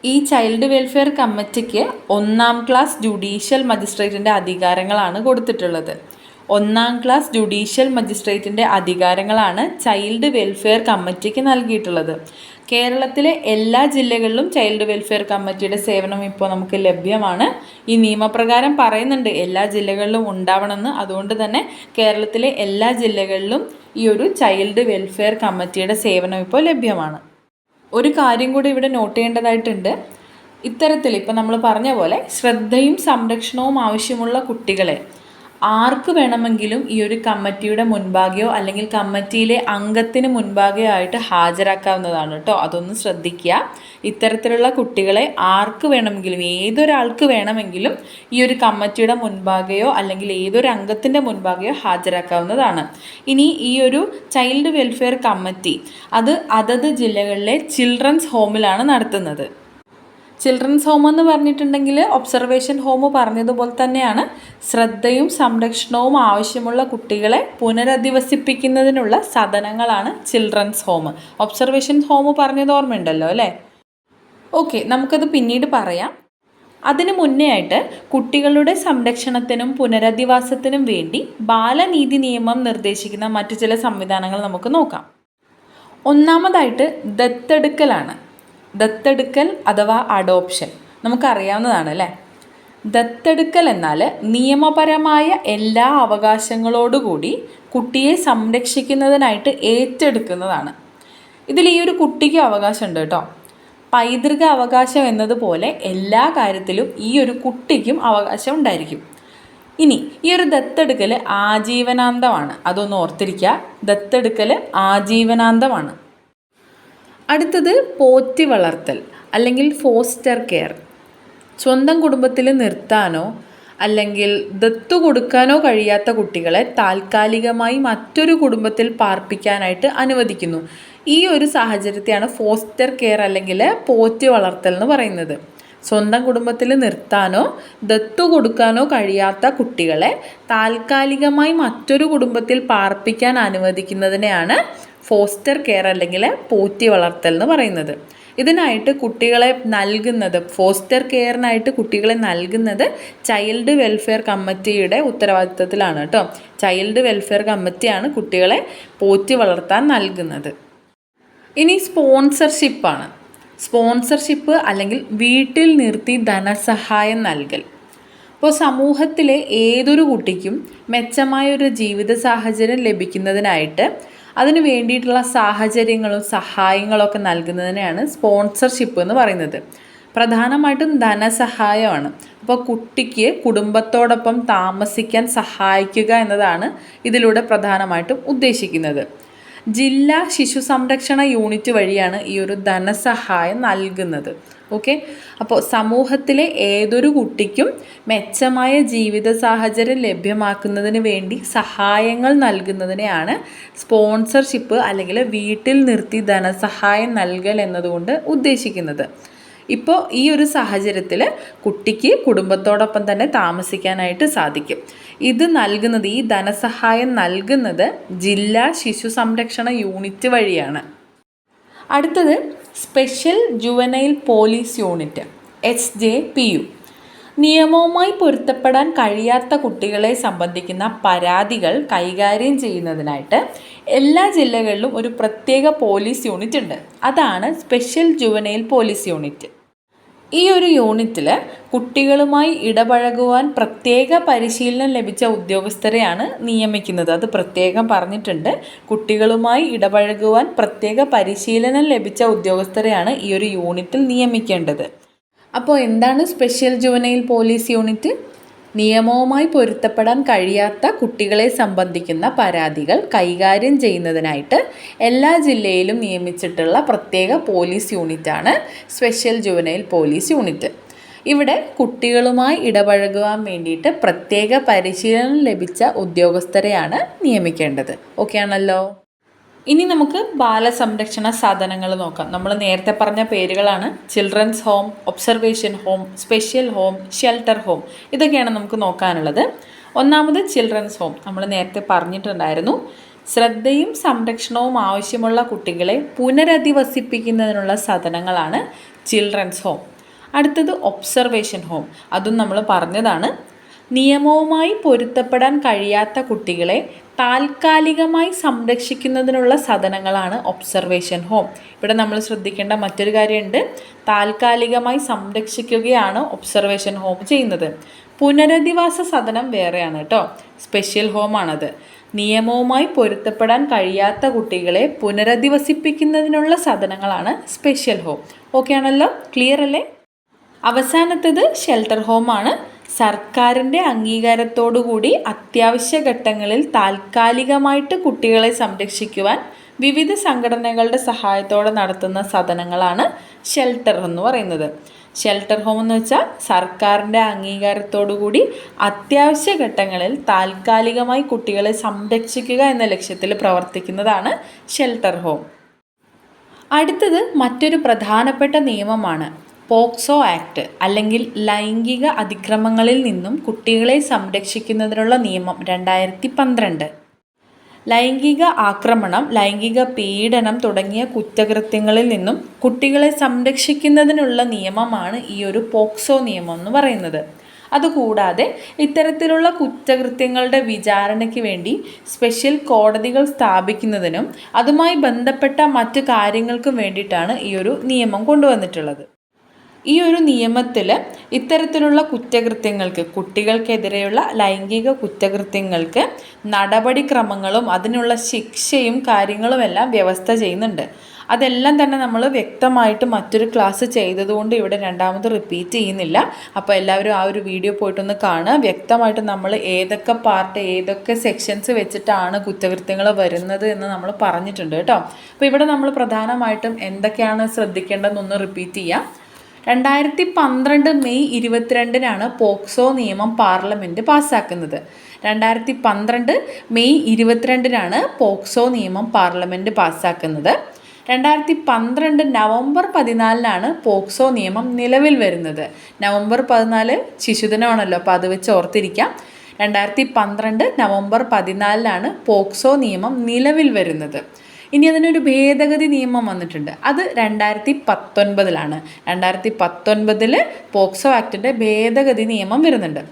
ഈ ചൈൽഡ് വെൽഫെയർ കമ്മിറ്റിക്ക് 1-ാം ക്ലാസ് ജുഡീഷ്യൽ മജിസ്ട്രേറ്റിൻ്റെ അധികാരങ്ങളാണ് കൊടുത്തിട്ടുള്ളത്. 1-ാം ക്ലാസ് ജുഡീഷ്യൽ മജിസ്ട്രേറ്റിൻ്റെ അധികാരങ്ങളാണ് ചൈൽഡ് വെൽഫെയർ കമ്മിറ്റിക്ക് നൽകിയിട്ടുള്ളത്. കേരളത്തിലെ എല്ലാ ജില്ലകളിലും ചൈൽഡ് വെൽഫെയർ കമ്മിറ്റിയുടെ സേവനം ഇപ്പോൾ നമുക്ക് ലഭ്യമാണ്. ഈ നിയമപ്രകാരം പറയുന്നുണ്ട് എല്ലാ ജില്ലകളിലും ഉണ്ടാവണമെന്ന്. അതുകൊണ്ട് തന്നെ കേരളത്തിലെ എല്ലാ ജില്ലകളിലും ഈ ഒരു ചൈൽഡ് വെൽഫെയർ കമ്മിറ്റിയുടെ സേവനം ഇപ്പോൾ ലഭ്യമാണ്. ഒരു കാര്യം കൂടി ഇവിടെ നോട്ട് ചെയ്യേണ്ടതായിട്ടുണ്ട്. ഇത്തരത്തിൽ ഇപ്പോൾ നമ്മൾ പറഞ്ഞ പോലെ ശ്രദ്ധയും സംരക്ഷണവും ആവശ്യമുള്ള കുട്ടികളെ ആർക്ക് വേണമെങ്കിലും ഈ ഒരു കമ്മിറ്റിയുടെ മുൻപാകെയോ അല്ലെങ്കിൽ കമ്മിറ്റിയിലെ അംഗത്തിന് മുൻപാകെയോ ആയിട്ട് ഹാജരാക്കാവുന്നതാണ് കേട്ടോ. അതൊന്ന് ശ്രദ്ധിക്കുക. ഇത്തരത്തിലുള്ള കുട്ടികളെ ആർക്ക് വേണമെങ്കിലും, ഏതൊരാൾക്ക് വേണമെങ്കിലും ഈ ഒരു കമ്മിറ്റിയുടെ മുൻപാകെയോ അല്ലെങ്കിൽ ഏതൊരു അംഗത്തിൻ്റെ മുൻപാകെയോ ഹാജരാക്കാവുന്നതാണ്. ഇനി ഈ ഒരു ചൈൽഡ് വെൽഫെയർ കമ്മിറ്റി അത് അതത് ജില്ലകളിലെ ചിൽഡ്രൻസ് ഹോമിലാണ് നടത്തുന്നത്. ചിൽഡ്രൻസ് ഹോം എന്ന് പറഞ്ഞിട്ടുണ്ടെങ്കിൽ ഒബ്സർവേഷൻ ഹോം പറഞ്ഞതുപോലെ തന്നെയാണ്. ശ്രദ്ധയും സംരക്ഷണവും ആവശ്യമുള്ള കുട്ടികളെ പുനരധിവസിപ്പിക്കുന്നതിനുള്ള സദനങ്ങളാണ് ചിൽഡ്രൻസ് ഹോം. ഒബ്സർവേഷൻ ഹോം പറഞ്ഞത് ഓർമ്മയുണ്ടല്ലോ അല്ലേ? ഓക്കെ, നമുക്കത് പിന്നീട് പറയാം. അതിനു മുന്നേ ആയിട്ട് കുട്ടികളുടെ സംരക്ഷണത്തിനും പുനരധിവാസത്തിനും വേണ്ടി ബാലനീതി നിയമം നിർദ്ദേശിക്കുന്ന മറ്റു ചില സംവിധാനങ്ങൾ നമുക്ക് നോക്കാം. ഒന്നാമതായിട്ട് ദത്തെടുക്കലാണ്. ദത്തെടുക്കൽ അഥവാ അഡോപ്ഷൻ നമുക്കറിയാവുന്നതാണ് അല്ലേ. ദത്തെടുക്കൽ എന്നാൽ നിയമപരമായ എല്ലാ അവകാശങ്ങളോടുകൂടി കുട്ടിയെ സംരക്ഷിക്കുന്നതിനായിട്ട് ഏറ്റെടുക്കുന്നതാണ്. ഇതിൽ ഈ ഒരു കുട്ടിക്ക് അവകാശമുണ്ട് കേട്ടോ. പൈതൃക അവകാശം എന്നതുപോലെ എല്ലാ കാര്യത്തിലും ഈ ഒരു കുട്ടിക്കും അവകാശം ഉണ്ടായിരിക്കും. ഇനി ഈ ഒരു ദത്തെടുക്കൽ ആജീവനാന്തമാണ്. അതൊന്ന് ഓർത്തിരിക്കുക. ദത്തെടുക്കൽ ആജീവനാന്തമാണ്. അടുത്തത് പോറ്റി വളർത്തൽ അല്ലെങ്കിൽ ഫോസ്റ്റർ കെയർ. സ്വന്തം കുടുംബത്തിൽ നിർത്താനോ അല്ലെങ്കിൽ ദത്തു കൊടുക്കാനോ കഴിയാത്ത കുട്ടികളെ താൽക്കാലികമായി മറ്റൊരു കുടുംബത്തിൽ പാർപ്പിക്കാനായിട്ട് അനുവദിക്കുന്നു. ഈ ഒരു സാഹചര്യത്തെയാണ് ഫോസ്റ്റർ കെയർ അല്ലെങ്കിൽ പോറ്റി വളർത്തൽ എന്ന് പറയുന്നത്. സ്വന്തം കുടുംബത്തിൽ നിർത്താനോ ദത്തു കൊടുക്കാനോ കഴിയാത്ത കുട്ടികളെ താൽക്കാലികമായി മറ്റൊരു കുടുംബത്തിൽ പാർപ്പിക്കാൻ അനുവദിക്കുന്നതിനെയാണ് ഫോസ്റ്റർ കെയർ അല്ലെങ്കിൽ പോറ്റി വളർത്തൽ എന്ന് പറയുന്നത്. ഇതിനായിട്ട് കുട്ടികളെ നൽകുന്നത്, ഫോസ്റ്റർ കെയറിനായിട്ട് കുട്ടികളെ നൽകുന്നത് ചൈൽഡ് വെൽഫെയർ കമ്മിറ്റിയുടെ ഉത്തരവാദിത്തത്തിലാണ് കേട്ടോ. ചൈൽഡ് വെൽഫെയർ കമ്മിറ്റിയാണ് കുട്ടികളെ പോറ്റി വളർത്താൻ നൽകുന്നത്. ഇനി സ്പോൺസർഷിപ്പാണ്. സ്പോൺസർഷിപ്പ് അല്ലെങ്കിൽ വീട്ടിൽ നിർത്തി ധനസഹായം നൽകൽ. അപ്പോൾ സമൂഹത്തിലെ ഏതൊരു കുട്ടിക്കും മെച്ചമായൊരു ജീവിത സാഹചര്യം ലഭിക്കുന്നതിനായിട്ട് അതിന് വേണ്ടിയിട്ടുള്ള സാഹചര്യങ്ങളും സഹായങ്ങളൊക്കെ നൽകുന്നതിനെയാണ് സ്പോൺസർഷിപ്പ് എന്ന് പറയുന്നത്. പ്രധാനമായിട്ടും ധനസഹായമാണ്. അപ്പോൾ കുട്ടിക്ക് കുടുംബത്തോടൊപ്പം താമസിക്കാൻ സഹായിക്കുക എന്നതാണ് ഇതിലൂടെ പ്രധാനമായിട്ടും ഉദ്ദേശിക്കുന്നത്. ജില്ലാ ശിശു സംരക്ഷണ യൂണിറ്റ് വഴിയാണ് ഈ ഒരു ധനസഹായം നൽകുന്നത്. ഓക്കെ, അപ്പോൾ സമൂഹത്തിലെ ഏതൊരു കുട്ടിക്കും മെച്ചമായ ജീവിത സാഹചര്യം ലഭ്യമാക്കുന്നതിന് വേണ്ടി സഹായങ്ങൾ നൽകുന്നതിനെയാണ് സ്പോൺസർഷിപ്പ് അല്ലെങ്കിൽ വീട്ടിൽ നിർത്തി ധനസഹായം നൽകൽ എന്നതുകൊണ്ട് ഉദ്ദേശിക്കുന്നത്. ഇപ്പോൾ ഈ ഒരു സാഹചര്യത്തിൽ കുട്ടിക്ക് കുടുംബത്തോടൊപ്പം തന്നെ താമസിക്കാനായിട്ട് സാധിക്കും. ഇത് നൽകുന്നത്, ഈ ധനസഹായം നൽകുന്നത് ജില്ലാ ശിശു സംരക്ഷണ യൂണിറ്റ് വഴിയാണ്. അടുത്തത് special juvenile police unit, SJPU. നിയമവുമായി പൊരുത്തപ്പെടാൻ കഴിയാത്ത കുട്ടികളെ സംബന്ധിക്കുന്ന പരാതികൾ കൈകാര്യം ചെയ്യുന്നതിനായിട്ട് എല്ലാ ജില്ലകളിലും ഒരു പ്രത്യേക പോലീസ് യൂണിറ്റ് ഉണ്ട്. അതാണ് സ്പെഷ്യൽ ജുവനൈൽ പോലീസ് യൂണിറ്റ്. ഈ ഒരു യൂണിറ്റിൽ കുട്ടികളുമായി ഇടപഴകുവാൻ പ്രത്യേക പരിശീലനം ലഭിച്ച ഉദ്യോഗസ്ഥരെയാണ് നിയമിക്കുന്നത്. അത് പ്രത്യേകം പറഞ്ഞിട്ടുണ്ട്. കുട്ടികളുമായി ഇടപഴകുവാൻ പ്രത്യേക പരിശീലനം ലഭിച്ച ഉദ്യോഗസ്ഥരെയാണ് ഈ ഒരു യൂണിറ്റിൽ നിയമിക്കേണ്ടത്. അപ്പോൾ എന്താണ് സ്പെഷ്യൽ ജുവനൈൽ പോലീസ് യൂണിറ്റ്? നിയമവുമായി പൊരുത്തപ്പെടാൻ കഴിയാത്ത കുട്ടികളെ സംബന്ധിക്കുന്ന പരാതികൾ കൈകാര്യം ചെയ്യുന്നതിനായിട്ട് എല്ലാ ജില്ലയിലും നിയമിച്ചിട്ടുള്ള പ്രത്യേക പോലീസ് യൂണിറ്റാണ് സ്പെഷ്യൽ ജുവനൈൽ പോലീസ് യൂണിറ്റ്. ഇവിടെ കുട്ടികളുമായി ഇടപഴകുവാൻ വേണ്ടിയിട്ട് പ്രത്യേക പരിശീലനം ലഭിച്ച ഉദ്യോഗസ്ഥരെയാണ് നിയമിക്കേണ്ടത്. ഓക്കെ ആണല്ലോ. ഇനി നമുക്ക് ബാലസംരക്ഷണ സാധനങ്ങൾ നോക്കാം. നമ്മൾ നേരത്തെ പറഞ്ഞ പേരുകളാണ് children's home, observation home, special home, shelter home. ഇതൊക്കെയാണ് നമുക്ക് നോക്കാനുള്ളത്. ഒന്നാമത് ചിൽഡ്രൻസ് ഹോം. നമ്മൾ നേരത്തെ പറഞ്ഞിട്ടുണ്ടായിരുന്നു. ശ്രദ്ധയും സംരക്ഷണവും ആവശ്യമുള്ള കുട്ടികളെ പുനരധിവസിപ്പിക്കുന്നതിനുള്ള സാധനങ്ങളാണ് ചിൽഡ്രൻസ് ഹോം. അടുത്തത് ഒബ്സർവേഷൻ ഹോം. അതും നമ്മൾ പറഞ്ഞതാണ്. നിയമവുമായി പൊരുത്തപ്പെടാൻ കഴിയാത്ത കുട്ടികളെ താൽക്കാലികമായി സംരക്ഷിക്കുന്നതിനുള്ള സദനങ്ങളാണ് ഒബ്സർവേഷൻ ഹോം. ഇവിടെ നമ്മൾ ശ്രദ്ധിക്കേണ്ട മറ്റൊരു കാര്യമുണ്ട്. താൽക്കാലികമായി സംരക്ഷിക്കുകയാണ് ഒബ്സർവേഷൻ ഹോം ചെയ്യുന്നത്. പുനരധിവാസ സദനം വേറെയാണ് കേട്ടോ. സ്പെഷ്യൽ ഹോമാണത്. നിയമവുമായി പൊരുത്തപ്പെടാൻ കഴിയാത്ത കുട്ടികളെ പുനരധിവസിപ്പിക്കുന്നതിനുള്ള സദനങ്ങളാണ് സ്പെഷ്യൽ ഹോം. ഓക്കെ ആണല്ലോ, ക്ലിയർ അല്ലേ? അവസാനത്തേത് ഷെൽട്ടർ ഹോമാണ്. സർക്കാരിൻ്റെ അംഗീകാരത്തോടുകൂടി അത്യാവശ്യ ഘട്ടങ്ങളിൽ താൽക്കാലികമായിട്ട് കുട്ടികളെ സംരക്ഷിക്കുവാൻ വിവിധ സംഘടനകളുടെ സഹായത്തോടെ നടത്തുന്ന സദനങ്ങളാണ് ഷെൽട്ടർ എന്ന് പറയുന്നത്. ഷെൽട്ടർ ഹോം എന്ന് വെച്ചാൽ സർക്കാരിൻ്റെ അംഗീകാരത്തോടുകൂടി അത്യാവശ്യ ഘട്ടങ്ങളിൽ താൽക്കാലികമായി കുട്ടികളെ സംരക്ഷിക്കുക എന്ന ലക്ഷ്യത്തിൽ പ്രവർത്തിക്കുന്നതാണ് ഷെൽട്ടർ ഹോം. അടുത്തത് മറ്റൊരു പ്രധാനപ്പെട്ട നിയമമാണ് പോക്സോ ആക്ട്, അല്ലെങ്കിൽ ലൈംഗിക അതിക്രമങ്ങളിൽ നിന്നും കുട്ടികളെ സംരക്ഷിക്കുന്നതിനുള്ള നിയമം 2012. ലൈംഗിക ആക്രമണം, ലൈംഗിക പീഡനം തുടങ്ങിയ കുറ്റകൃത്യങ്ങളിൽ നിന്നും കുട്ടികളെ സംരക്ഷിക്കുന്നതിനുള്ള നിയമമാണ് ഈ ഒരു പോക്സോ നിയമം എന്ന് പറയുന്നത്. അതുകൂടാതെ ഇത്തരത്തിലുള്ള കുറ്റകൃത്യങ്ങളുടെ വിചാരണയ്ക്ക് വേണ്ടി സ്പെഷ്യൽ കോടതികൾ സ്ഥാപിക്കുന്നതിനും അതുമായി ബന്ധപ്പെട്ട മറ്റു കാര്യങ്ങൾക്കും വേണ്ടിയിട്ടാണ് ഈ ഒരു നിയമം കൊണ്ടുവന്നിട്ടുള്ളത്. ഈ ഒരു നിയമത്തിൽ ഇത്തരത്തിലുള്ള കുറ്റകൃത്യങ്ങൾക്ക്, കുട്ടികൾക്കെതിരെയുള്ള ലൈംഗിക കുറ്റകൃത്യങ്ങൾക്ക് നടപടിക്രമങ്ങളും അതിനുള്ള ശിക്ഷയും കാര്യങ്ങളുമെല്ലാം വ്യവസ്ഥ ചെയ്യുന്നുണ്ട്. അതെല്ലാം തന്നെ നമ്മൾ വ്യക്തമായിട്ട് മറ്റൊരു ക്ലാസ് ചെയ്തതുകൊണ്ട് ഇവിടെ രണ്ടാമത് റിപ്പീറ്റ് ചെയ്യുന്നില്ല. അപ്പോൾ എല്ലാവരും ആ ഒരു വീഡിയോ പോയിട്ടൊന്ന് കാണുക. വ്യക്തമായിട്ട് നമ്മൾ ഏതൊക്കെ പാർട്ട്, ഏതൊക്കെ സെക്ഷൻസ് വെച്ചിട്ടാണ് കുറ്റകൃത്യങ്ങൾ വരുന്നത് എന്ന് നമ്മൾ പറഞ്ഞിട്ടുണ്ട് കേട്ടോ. അപ്പോൾ ഇവിടെ നമ്മൾ പ്രധാനമായിട്ടും എന്തൊക്കെയാണ് ശ്രദ്ധിക്കേണ്ടതെന്നൊന്ന് റിപ്പീറ്റ് ചെയ്യാം. 2012 മെയ് 22 പോക്സോ നിയമം പാർലമെൻറ്റ് പാസ്സാക്കുന്നത്. 2012 മെയ് 22 പോക്സോ നിയമം പാർലമെൻറ്റ് പാസ്സാക്കുന്നത്. 2012 നവംബർ 14 പോക്സോ നിയമം നിലവിൽ വരുന്നത്. നവംബർ 14 ശിശുദിനമാണല്ലോ, അപ്പോൾ അത് വെച്ച് ഓർത്തിരിക്കാം. 2012 നവംബർ 14 പോക്സോ നിയമം നിലവിൽ വരുന്നത്. ഇനി അതിനൊരു ഭേദഗതി നിയമം വന്നിട്ടുണ്ട്. അത് 2019 2019 പോക്സോ ആക്ടിൻ്റെ ഭേദഗതി നിയമം വരുന്നുണ്ട്.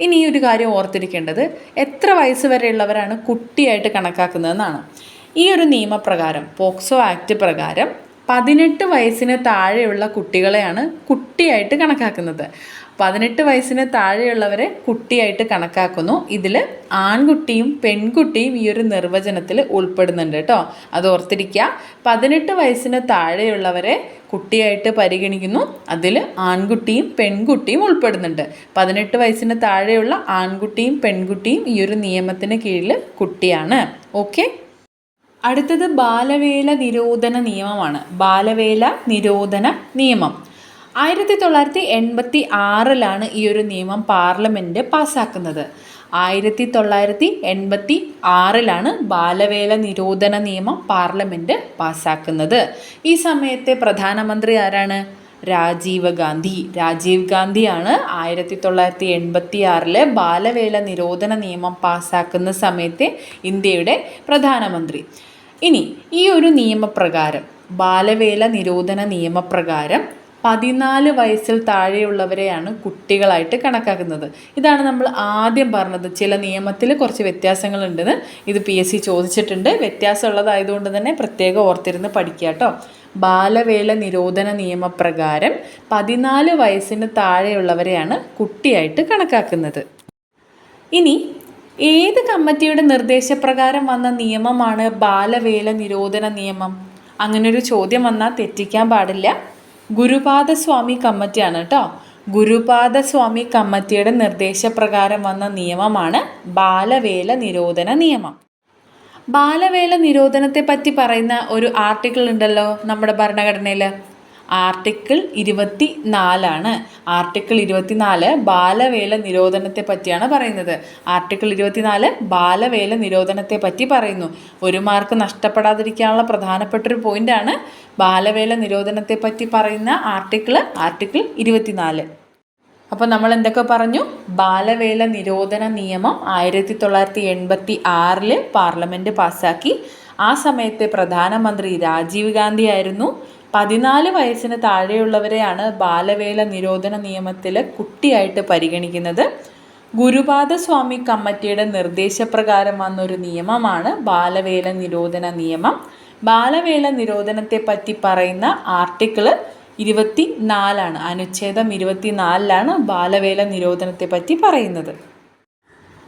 ഇനി ഈ ഒരു കാര്യം ഓർത്തിരിക്കേണ്ടത്, എത്ര വയസ്സ് വരെയുള്ളവരാണ് കുട്ടിയായിട്ട് കണക്കാക്കുന്നതെന്നാണ്. ഈ ഒരു നിയമപ്രകാരം, പോക്സോ ആക്ട് പ്രകാരം 18 വയസ്സിന് താഴെയുള്ള കുട്ടികളെയാണ് കുട്ടിയായിട്ട് കണക്കാക്കുന്നത്. 18 വയസ്സിന് താഴെയുള്ളവരെ കുട്ടിയായിട്ട് കണക്കാക്കുന്നു. ഇതിൽ ആൺകുട്ടിയും പെൺകുട്ടിയും ഈ ഒരു നിർവചനത്തിൽ ഉൾപ്പെടുന്നുണ്ട് കേട്ടോ. അത് ഓർത്തിരിക്കുക. 18 വയസ്സിന് താഴെയുള്ളവരെ കുട്ടിയായിട്ട് പരിഗണിക്കുന്നു. അതിൽ ആൺകുട്ടിയും പെൺകുട്ടിയും ഉൾപ്പെടുന്നുണ്ട്. 18 വയസ്സിന് താഴെയുള്ള ആൺകുട്ടിയും പെൺകുട്ടിയും ഈ ഒരു നിയമത്തിന് കീഴിൽ കുട്ടിയാണ്. ഓക്കെ. അടുത്തത് ബാലവേല നിരോധന നിയമമാണ്. ബാലവേല നിരോധന നിയമം 1986 ഈ ഒരു നിയമം പാർലമെൻറ്റ് പാസ്സാക്കുന്നത്. 1986 ബാലവേല നിരോധന നിയമം പാർലമെൻറ്റ് പാസ്സാക്കുന്നത്. ഈ സമയത്തെ പ്രധാനമന്ത്രി ആരാണ്? രാജീവ് ഗാന്ധി. രാജീവ് ഗാന്ധിയാണ് 1986 ബാലവേല നിരോധന നിയമം പാസ്സാക്കുന്ന സമയത്തെ ഇന്ത്യയുടെ പ്രധാനമന്ത്രി. ഇനി ഈ ഒരു നിയമപ്രകാരം, ബാലവേല നിരോധന നിയമപ്രകാരം 14 വയസ്സിൽ താഴെയുള്ളവരെയാണ് കുട്ടികളായിട്ട് കണക്കാക്കുന്നത്. ഇതാണ് നമ്മൾ ആദ്യം പറഞ്ഞത്. ചില നിയമത്തിൽ കുറച്ച് വ്യത്യാസങ്ങളുണ്ടെന്ന് ഇത് PSC ചോദിച്ചിട്ടുണ്ട്. വ്യത്യാസമുള്ളതായതുകൊണ്ട് തന്നെ പ്രത്യേകം ഓർത്തിരുന്ന് പഠിക്കുക കേട്ടോ. ബാലവേല നിരോധന നിയമപ്രകാരം 14 വയസ്സിന് താഴെയുള്ളവരെയാണ് കുട്ടിയായിട്ട് കണക്കാക്കുന്നത്. ഇനി ഏത് കമ്മിറ്റിയുടെ നിർദ്ദേശപ്രകാരം വന്ന നിയമമാണ് ബാലവേല നിരോധന നിയമം? അങ്ങനൊരു ചോദ്യം വന്നാൽ തെറ്റിക്കാൻ പാടില്ല. ഗുരുപാദസ്വാമി കമ്മിറ്റിയാണ് കേട്ടോ. ഗുരുപാദസ്വാമി കമ്മിറ്റിയുടെ നിർദ്ദേശപ്രകാരം വന്ന നിയമമാണ് ബാലവേല നിരോധന നിയമം. ബാലവേല നിരോധനത്തെ പറ്റി പറയുന്ന ഒരു ആർട്ടിക്കിൾ ഉണ്ടല്ലോ നമ്മുടെ ഭരണഘടനയിൽ. ആർട്ടിക്കിൾ 24 ആർട്ടിക്കിൾ 24 ബാലവേല നിരോധനത്തെ പറ്റിയാണ് പറയുന്നത്. ആർട്ടിക്കിൾ 24 ബാലവേല നിരോധനത്തെ പറ്റി പറയുന്നു. 1 മാർക്ക് നഷ്ടപ്പെടാതിരിക്കാനുള്ള പ്രധാനപ്പെട്ടൊരു പോയിൻ്റാണ് ബാലവേല നിരോധനത്തെ പറ്റി പറയുന്ന ആർട്ടിക്കിൾ 24. അപ്പോൾ നമ്മൾ എന്തൊക്കെ പറഞ്ഞു? ബാലവേല നിരോധന നിയമം 1986 പാർലമെൻറ്റ് പാസ്സാക്കി. ആ സമയത്തെ പ്രധാനമന്ത്രി രാജീവ് ഗാന്ധി ആയിരുന്നു. 14 വയസ്സിന് താഴെയുള്ളവരെയാണ് ബാലവേല നിരോധന നിയമത്തിൽ കുട്ടിയായിട്ട് പരിഗണിക്കുന്നത്. ഗുരുപാദസ്വാമി കമ്മിറ്റിയുടെ നിർദ്ദേശപ്രകാരം വന്നൊരു നിയമമാണ് ബാലവേല നിരോധന നിയമം. ബാലവേല നിരോധനത്തെ പറ്റി പറയുന്ന ആർട്ടിക്കിൾ 24 അനുച്ഛേദം 24 ബാലവേല നിരോധനത്തെ പറ്റി പറയുന്നത്.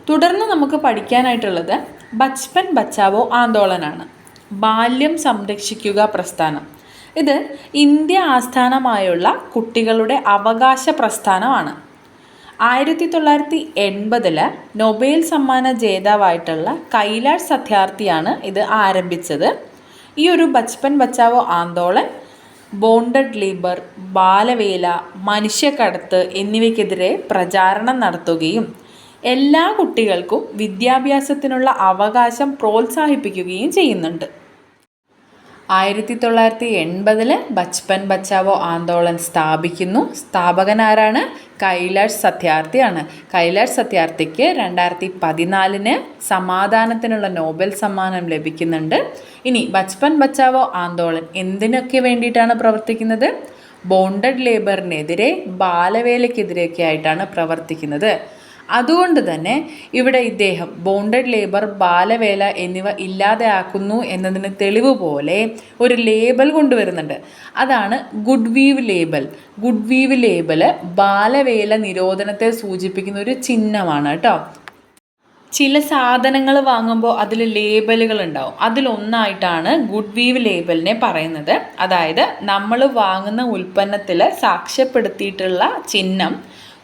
തുടർന്ന് നമുക്ക് പഠിക്കാനായിട്ടുള്ളത് ബച്പൻ ബച്ചാവോ ആന്തോളനാണ്. ബാല്യം സംരക്ഷിക്കുക പ്രസ്ഥാനം. ഇത് ഇന്ത്യ ആസ്ഥാനമായുള്ള കുട്ടികളുടെ അവകാശ പ്രസ്ഥാനമാണ്. 1980 നൊബേൽ സമ്മാന ജേതാവായിട്ടുള്ള കൈലാഷ് സത്യാർത്ഥിയാണ് ഇത് ആരംഭിച്ചത്. ഈ ഒരു ബച്പൻ ബച്ചാവോ ആന്തോളൻ ബോണ്ടഡ് ലേബർ, ബാലവേല, മനുഷ്യക്കടത്ത് എന്നിവയ്ക്കെതിരെ പ്രചാരണം നടത്തുകയും എല്ലാ കുട്ടികൾക്കും വിദ്യാഭ്യാസത്തിനുള്ള അവകാശം പ്രോത്സാഹിപ്പിക്കുകയും ചെയ്യുന്നുണ്ട്. 1980 ബച്പൻ ബച്ചാവോ ആന്തോളൻ സ്ഥാപിക്കുന്നു. സ്ഥാപകനാരാണ്? കൈലാഷ് സത്യാർത്ഥിയാണ്. കൈലാഷ് സത്യാർത്ഥിക്ക് 2014 സമാധാനത്തിനുള്ള നോബൽ സമ്മാനം ലഭിക്കുന്നുണ്ട്. ഇനി ബച്പൻ ബച്ചാവോ ആന്തോളൻ എന്തിനൊക്കെ വേണ്ടിയിട്ടാണ് പ്രവർത്തിക്കുന്നത്? ബോണ്ടഡ് ലേബറിനെതിരെ, ബാലവേലയ്ക്കെതിരെയൊക്കെ ആയിട്ടാണ് പ്രവർത്തിക്കുന്നത്. അതുകൊണ്ട് തന്നെ ഇവിടെ ഇദ്ദേഹം ബോണ്ടഡ് ലേബർ, ബാലവേല എന്നിവ ഇല്ലാതെയാക്കുന്നു എന്നതിന് തെളിവ് പോലെ ഒരു ലേബൽ കൊണ്ടുവരുന്നുണ്ട്. അതാണ് good weave label. Good weave label ബാലവേല നിരോധനത്തെ സൂചിപ്പിക്കുന്ന ഒരു ചിഹ്നമാണ് കേട്ടോ. ചില സാധനങ്ങൾ വാങ്ങുമ്പോൾ അതിൽ ലേബലുകൾ ഉണ്ടാവും. അതിലൊന്നായിട്ടാണ് ഗുഡ് വീവ് ലേബലിനെ പറയുന്നത്. അതായത് നമ്മൾ വാങ്ങുന്ന ഉൽപ്പന്നത്തിൽ സാക്ഷ്യപ്പെടുത്തിയിട്ടുള്ള ചിഹ്നം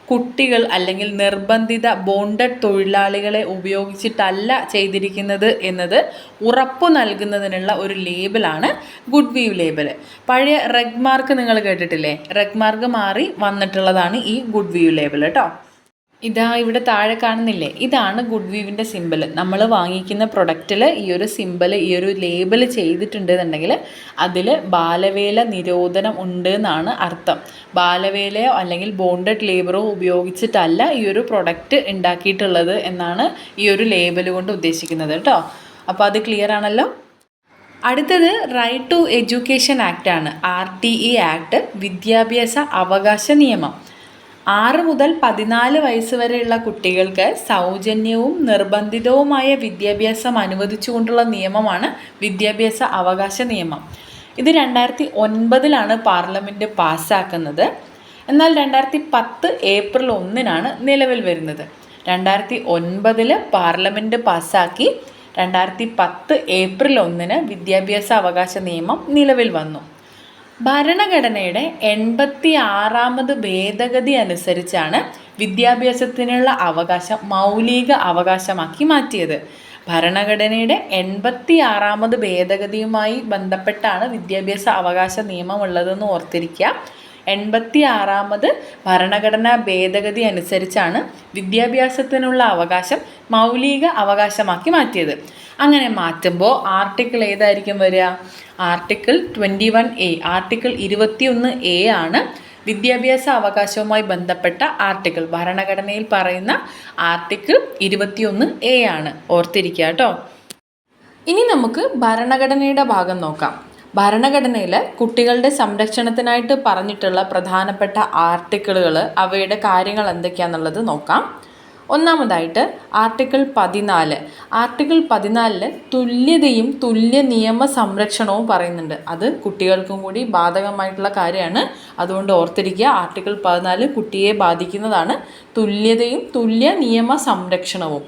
കുട്ടികൾ അല്ലെങ്കിൽ നിർബന്ധിത ബോണ്ടഡ് തൊഴിലാളികളെ ഉപയോഗിച്ചിട്ടല്ല ചെയ്തിരിക്കുന്നത് എന്നത് ഉറപ്പു നൽകുന്നതിനുള്ള ഒരു ലേബലാണ് ഗുഡ് വീവ് ലേബൽ. പഴയ റെഗ് മാർക്ക് നിങ്ങൾ കേട്ടിട്ടില്ലേ? റെഗ് മാർക്ക് മാറി വന്നിട്ടുള്ളതാണ് ഈ ഗുഡ് വീവ് ലേബൽ കേട്ടോ. ഇതാ ഇവിടെ താഴെ കാണുന്നില്ലേ? ഇതാണ് ഗുഡ് വീവിൻ്റെ സിമ്പിൾ. നമ്മൾ വാങ്ങിക്കുന്ന പ്രൊഡക്റ്റിൽ ഈ ഒരു സിമ്പിൾ, ഈ ഒരു ലേബൽ ചെയ്തിട്ടുണ്ടെന്നുണ്ടെങ്കിൽ അതിൽ ബാലവേല നിരോധനം ഉണ്ട് എന്നാണ് അർത്ഥം. ബാലവേലയോ അല്ലെങ്കിൽ ബോണ്ടഡ് ലേബറോ ഉപയോഗിച്ചിട്ടല്ല ഈ ഒരു പ്രൊഡക്റ്റ് ഉണ്ടാക്കിയിട്ടുള്ളത് എന്നാണ് ഈ ഒരു ലേബൽ കൊണ്ട് ഉദ്ദേശിക്കുന്നത് കേട്ടോ. അപ്പോൾ അത് ക്ലിയർ ആണല്ലോ. അടുത്തത് റൈറ്റ് ടു എഡ്യൂക്കേഷൻ ആക്റ്റാണ്. RTE ആക്ട്, വിദ്യാഭ്യാസ അവകാശ നിയമം. 6 മുതൽ 14 വയസ്സ് വരെയുള്ള കുട്ടികൾക്ക് സൗജന്യവും നിർബന്ധിതവുമായ വിദ്യാഭ്യാസം അനുവദിച്ചുകൊണ്ടുള്ള നിയമമാണ് വിദ്യാഭ്യാസ അവകാശ നിയമം. ഇത് 2009 പാർലമെൻറ്റ് പാസ്സാക്കുന്നത്. എന്നാൽ 2010 ഏപ്രിൽ 1 നിലവിൽ വരുന്നത്. 2009 പാർലമെൻറ്റ് പാസ്സാക്കി 2010 ഏപ്രിൽ 1 വിദ്യാഭ്യാസ അവകാശ നിയമം നിലവിൽ വന്നു. ഭരണഘടനയുടെ 86ാമത് ഭേദഗതി അനുസരിച്ചാണ് വിദ്യാഭ്യാസത്തിനുള്ള അവകാശം മൗലിക അവകാശമാക്കി മാറ്റിയത്. ഭരണഘടനയുടെ 86ാമത് ഭേദഗതിയുമായി ബന്ധപ്പെട്ടാണ് വിദ്യാഭ്യാസ അവകാശ നിയമം ഉള്ളതെന്ന് ഓർത്തിരിക്കുക. 86ാമത് ഭരണഘടനാ ഭേദഗതി അനുസരിച്ചാണ് വിദ്യാഭ്യാസത്തിനുള്ള അവകാശം മൗലിക അവകാശമാക്കി മാറ്റിയത്. അങ്ങനെ മാറ്റുമ്പോൾ ആർട്ടിക്കിൾ ഏതായിരിക്കും വരിക? Article 21A. ആർട്ടിക്കിൾ 21A ആണ് വിദ്യാഭ്യാസ അവകാശവുമായി ബന്ധപ്പെട്ട ആർട്ടിക്കിൾ. ഭരണഘടനയിൽ പറയുന്ന ആർട്ടിക്കിൾ 21A ആണ്. ഓർത്തിരിക്കുക കേട്ടോ. ഇനി നമുക്ക് ഭരണഘടനയുടെ ഭാഗം നോക്കാം. ഭരണഘടനയിൽ കുട്ടികളുടെ സംരക്ഷണത്തിനായിട്ട് പറഞ്ഞിട്ടുള്ള പ്രധാനപ്പെട്ട ആർട്ടിക്കിളുകൾ, അവയുടെ കാര്യങ്ങൾ എന്തൊക്കെയാണെന്നുള്ളത് നോക്കാം. ഒന്നാമതായിട്ട് ആർട്ടിക്കിൾ 14. ആർട്ടിക്കിൾ 14 തുല്യതയും തുല്യ നിയമ സംരക്ഷണവും പറയുന്നുണ്ട്. അത് കുട്ടികൾക്കും കൂടി ബാധകമായിട്ടുള്ള കാര്യമാണ്. അതുകൊണ്ട് ഓർത്തിരിക്കുക, ആർട്ടിക്കിൾ 14 കുട്ടിയെ ബാധിക്കുന്നതാണ്. തുല്യതയും തുല്യ നിയമ സംരക്ഷണവും.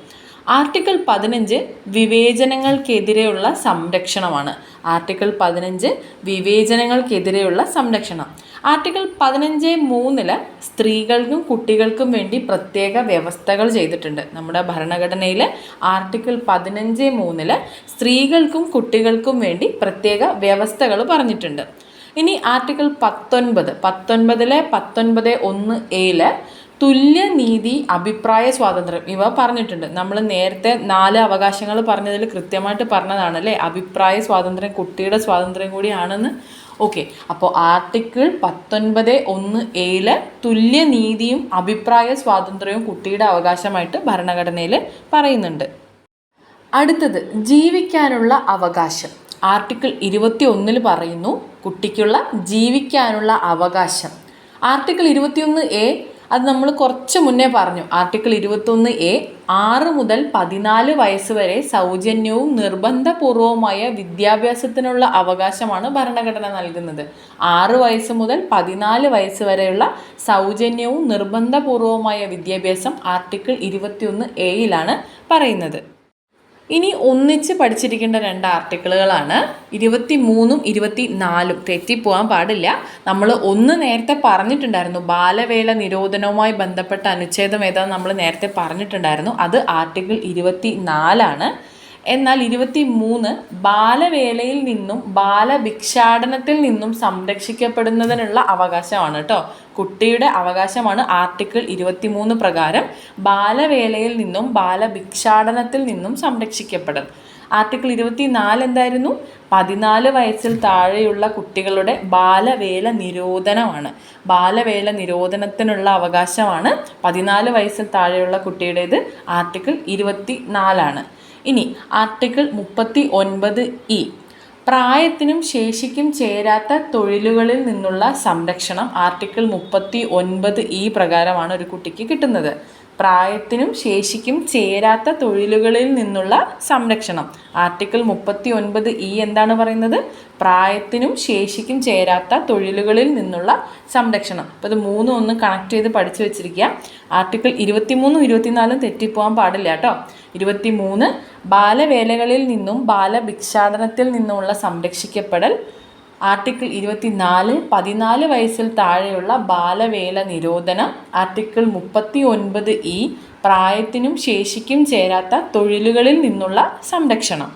ആർട്ടിക്കിൾ 15 വിവേചനങ്ങൾക്കെതിരെയുള്ള സംരക്ഷണമാണ്. ആർട്ടിക്കിൾ 15 വിവേചനങ്ങൾക്കെതിരെയുള്ള സംരക്ഷണം. ആർട്ടിക്കിൾ 15(3) സ്ത്രീകൾക്കും കുട്ടികൾക്കും വേണ്ടി പ്രത്യേക വ്യവസ്ഥകൾ ചെയ്തിട്ടുണ്ട്. നമ്മുടെ ഭരണഘടനയിൽ ആർട്ടിക്കിൾ 15(3) സ്ത്രീകൾക്കും കുട്ടികൾക്കും വേണ്ടി പ്രത്യേക വ്യവസ്ഥകൾ പറഞ്ഞിട്ടുണ്ട്. ഇനി ആർട്ടിക്കിൾ 19. 19(1)(a) തുല്യനീതി, അഭിപ്രായ സ്വാതന്ത്ര്യം ഇവ പറഞ്ഞിട്ടുണ്ട്. നമ്മൾ നേരത്തെ 4 അവകാശങ്ങൾ പറഞ്ഞതിൽ കൃത്യമായിട്ട് പറഞ്ഞതാണ് അല്ലേ, അഭിപ്രായ സ്വാതന്ത്ര്യം കുട്ടിയുടെ സ്വാതന്ത്ര്യം കൂടിയാണെന്ന്. ഓക്കെ, അപ്പോൾ ആർട്ടിക്കിൾ 19(1)(a) തുല്യനീതിയും അഭിപ്രായ സ്വാതന്ത്ര്യവും കുട്ടിയുടെ അവകാശമായിട്ട് ഭരണഘടനയിൽ പറയുന്നുണ്ട്. അടുത്തത് ജീവിക്കാനുള്ള അവകാശം. ആർട്ടിക്കിൾ 21 പറയുന്നു കുട്ടിക്കുള്ള ജീവിക്കാനുള്ള അവകാശം. ആർട്ടിക്കിൾ 21(a) അത് നമ്മൾ കുറച്ച് മുന്നേ പറഞ്ഞു. ആർട്ടിക്കിൾ 21(a) 6 മുതൽ 14 വയസ്സ് വരെ സൗജന്യവും നിർബന്ധപൂർവവുമായ വിദ്യാഭ്യാസത്തിനുള്ള അവകാശമാണ് ഭരണഘടന നൽകുന്നത്. 6 വയസ്സ് മുതൽ 14 വയസ്സ് വരെയുള്ള സൗജന്യവും നിർബന്ധപൂർവവുമായ വിദ്യാഭ്യാസം ആർട്ടിക്കിൾ 21(a)യിലാണ് പറയുന്നത്. ഇനി ഒന്നിച്ച് പഠിച്ചിരിക്കേണ്ട 2 ആർട്ടിക്കിളുകളാണ് 23ഉം 24ഉം. തെറ്റിപ്പോകാൻ പാടില്ല. നമ്മൾ ഒന്ന് നേരത്തെ പറഞ്ഞിട്ടുണ്ടായിരുന്നു, ബാലവേല നിരോധനവുമായി ബന്ധപ്പെട്ട അനുച്ഛേദം ഏതാണെന്ന് നമ്മൾ നേരത്തെ പറഞ്ഞിട്ടുണ്ടായിരുന്നു. അത് ആർട്ടിക്കിൾ 24ആണ്. എന്നാൽ 23 ബാലവേലയിൽ നിന്നും ബാലഭിക്ഷാടനത്തിൽ നിന്നും സംരക്ഷിക്കപ്പെടുന്നതിനുള്ള അവകാശമാണ് കേട്ടോ. കുട്ടിയുടെ അവകാശമാണ് ആർട്ടിക്കിൾ 23 പ്രകാരം ബാലവേലയിൽ നിന്നും ബാലഭിക്ഷാടനത്തിൽ നിന്നും സംരക്ഷിക്കപ്പെടും. ആർട്ടിക്കിൾ 24 എന്തായിരുന്നു? 14 വയസ്സിൽ താഴെയുള്ള കുട്ടികളുടെ ബാലവേല നിരോധനമാണ്. ബാലവേല നിരോധനത്തിനുള്ള അവകാശമാണ് 14 വയസ്സിൽ താഴെയുള്ള കുട്ടിയുടേത്. ആർട്ടിക്കിൾ 24ആണ്. ഇനി ആർട്ടിക്കിൾ 39(e) പ്രായത്തിനും ശേഷിക്കും ചേരാത്ത തൊഴിലുകളിൽ നിന്നുള്ള സംരക്ഷണം ആർട്ടിക്കിൾ 39(e) പ്രകാരമാണ് ഒരു കുട്ടിക്ക് കിട്ടുന്നത്. പ്രായത്തിനും ശേഷിക്കും ചേരാത്ത തൊഴിലുകളിൽ നിന്നുള്ള സംരക്ഷണം ആർട്ടിക്കിൾ 39(e) എന്താണ് പറയുന്നത്? പ്രായത്തിനും ശേഷിക്കും ചേരാത്ത തൊഴിലുകളിൽ നിന്നുള്ള സംരക്ഷണം. അപ്പോൾ ഇത് 3 ഒന്ന് കണക്ട് ചെയ്ത് പഠിച്ചു വെച്ചിരിക്കുക. ആർട്ടിക്കിൾ 23ഉം 24ഉം തെറ്റിപ്പോകാൻ പാടില്ല കേട്ടോ. 23 ബാലവേലകളിൽ നിന്നും ബാലഭിക്ഷാടനത്തിൽ നിന്നുമുള്ള സംരക്ഷിക്കപ്പെടൽ. ആർട്ടിക്കിൾ 24 14 വയസ്സിൽ താഴെയുള്ള ബാലവേല നിരോധനം. ആർട്ടിക്കിൾ 39(e) പ്രായത്തിനും ശേഷിക്കും ചേരാത്ത തൊഴിലുകളിൽ നിന്നുള്ള സംരക്ഷണം.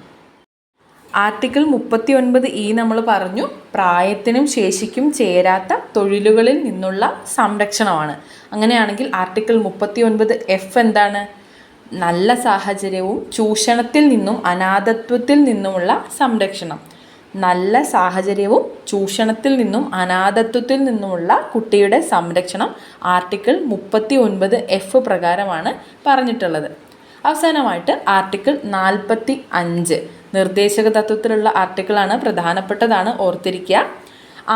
ആർട്ടിക്കിൾ 39(e) നമ്മൾ പറഞ്ഞു പ്രായത്തിനും ശേഷിക്കും ചേരാത്ത തൊഴിലുകളിൽ നിന്നുള്ള സംരക്ഷണമാണ്. അങ്ങനെയാണെങ്കിൽ ആർട്ടിക്കിൾ 39(f) എന്താണ്? നല്ല സാഹചര്യവും ചൂഷണത്തിൽ നിന്നും അനാഥത്വത്തിൽ നിന്നുമുള്ള സംരക്ഷണം. നല്ല സാഹചര്യവും ചൂഷണത്തിൽ നിന്നും അനാഥത്വത്തിൽ നിന്നുമുള്ള കുട്ടിയുടെ സംരക്ഷണം ആർട്ടിക്കിൾ 39(f) പ്രകാരമാണ് പറഞ്ഞിട്ടുള്ളത്. അവസാനമായിട്ട് ആർട്ടിക്കിൾ 45 നിർദ്ദേശക തത്വത്തിലുള്ള ആർട്ടിക്കിളാണ്, പ്രധാനപ്പെട്ടതാണ്, ഓർത്തിരിക്കുക.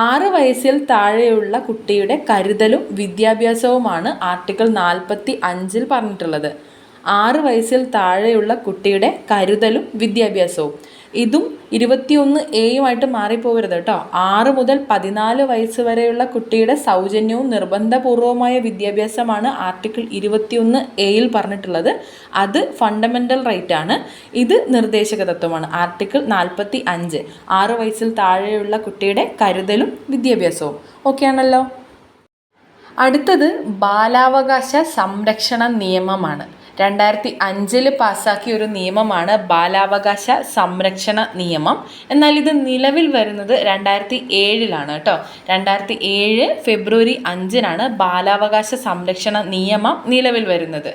6 വയസ്സിൽ താഴെയുള്ള കുട്ടിയുടെ കരുതലും വിദ്യാഭ്യാസവുമാണ് ആർട്ടിക്കിൾ 45 പറഞ്ഞിട്ടുള്ളത്. 6 വയസ്സിൽ താഴെയുള്ള കുട്ടിയുടെ കരുതലും വിദ്യാഭ്യാസവും. ഇതും 21(a)യുമായിട്ട് മാറിപ്പോകരുത് കേട്ടോ. 6 മുതൽ 14 വയസ്സ് വരെയുള്ള കുട്ടിയുടെ സൗജന്യവും നിർബന്ധപൂർവമായ വിദ്യാഭ്യാസമാണ് ആർട്ടിക്കിൾ 21(a)യിൽ പറഞ്ഞിട്ടുള്ളത്. അത് ഫണ്ടമെൻ്റൽ റൈറ്റ് ആണ്. ഇത് നിർദ്ദേശക തത്വമാണ്. ആർട്ടിക്കിൾ 45 6 വയസ്സിൽ താഴെയുള്ള കുട്ടിയുടെ കരുതലും വിദ്യാഭ്യാസവും. ഓക്കെ ആണല്ലോ. അടുത്തത് ബാലാവകാശ സംരക്ഷണ നിയമമാണ്. 2005 പാസ്സാക്കിയ ഒരു നിയമമാണ് ബാലാവകാശ സംരക്ഷണ നിയമം. എന്നാൽ ഇത് നിലവിൽ വരുന്നത് 2007 കേട്ടോ. 2007 ഫെബ്രുവരി 5 ബാലാവകാശ സംരക്ഷണ നിയമം നിലവിൽ വരുന്നത്.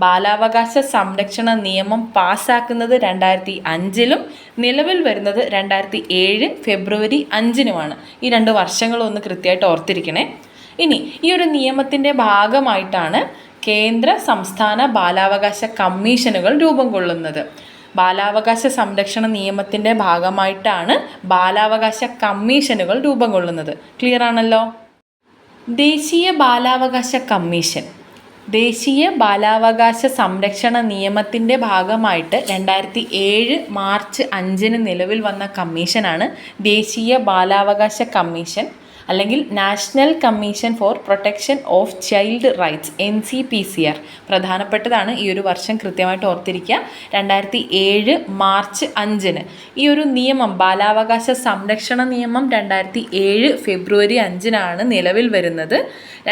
ബാലാവകാശ സംരക്ഷണ നിയമം പാസ്സാക്കുന്നത് 2005 നിലവിൽ വരുന്നത് 2007 ഫെബ്രുവരി 5 ഈ 2 വർഷങ്ങളൊന്ന് കൃത്യമായിട്ട് ഓർത്തിരിക്കണേ. ഇനി ഈ ഒരു നിയമത്തിൻ്റെ ഭാഗമായിട്ടാണ് കേന്ദ്ര സംസ്ഥാന ബാലാവകാശ കമ്മീഷനുകൾ രൂപം കൊള്ളുന്നത്. ബാലാവകാശ സംരക്ഷണ നിയമത്തിൻ്റെ ഭാഗമായിട്ടാണ് ബാലാവകാശ കമ്മീഷനുകൾ രൂപം കൊള്ളുന്നത്. ക്ലിയർ ആണല്ലോ? ദേശീയ ബാലാവകാശ കമ്മീഷൻ ദേശീയ ബാലാവകാശ സംരക്ഷണ നിയമത്തിൻ്റെ ഭാഗമായിട്ട് 2007 മാർച്ച് 5 നിലവിൽ വന്ന കമ്മീഷനാണ് ദേശീയ ബാലാവകാശ കമ്മീഷൻ, അല്ലെങ്കിൽ national commission for protection of child rights NCPCR. പ്രധാനപ്പെട്ടതാണ്, ഈ ഒരു വർഷം കൃത്യമായിട്ട് ഓർത്തിരിക്കുക. 2007 മാർച്ച് 5 ഈ ഒരു നിയമം, ബാലാവകാശ സംരക്ഷണ നിയമം 2007 ഫെബ്രുവരി 5 നിലവിൽ വരുന്നത്.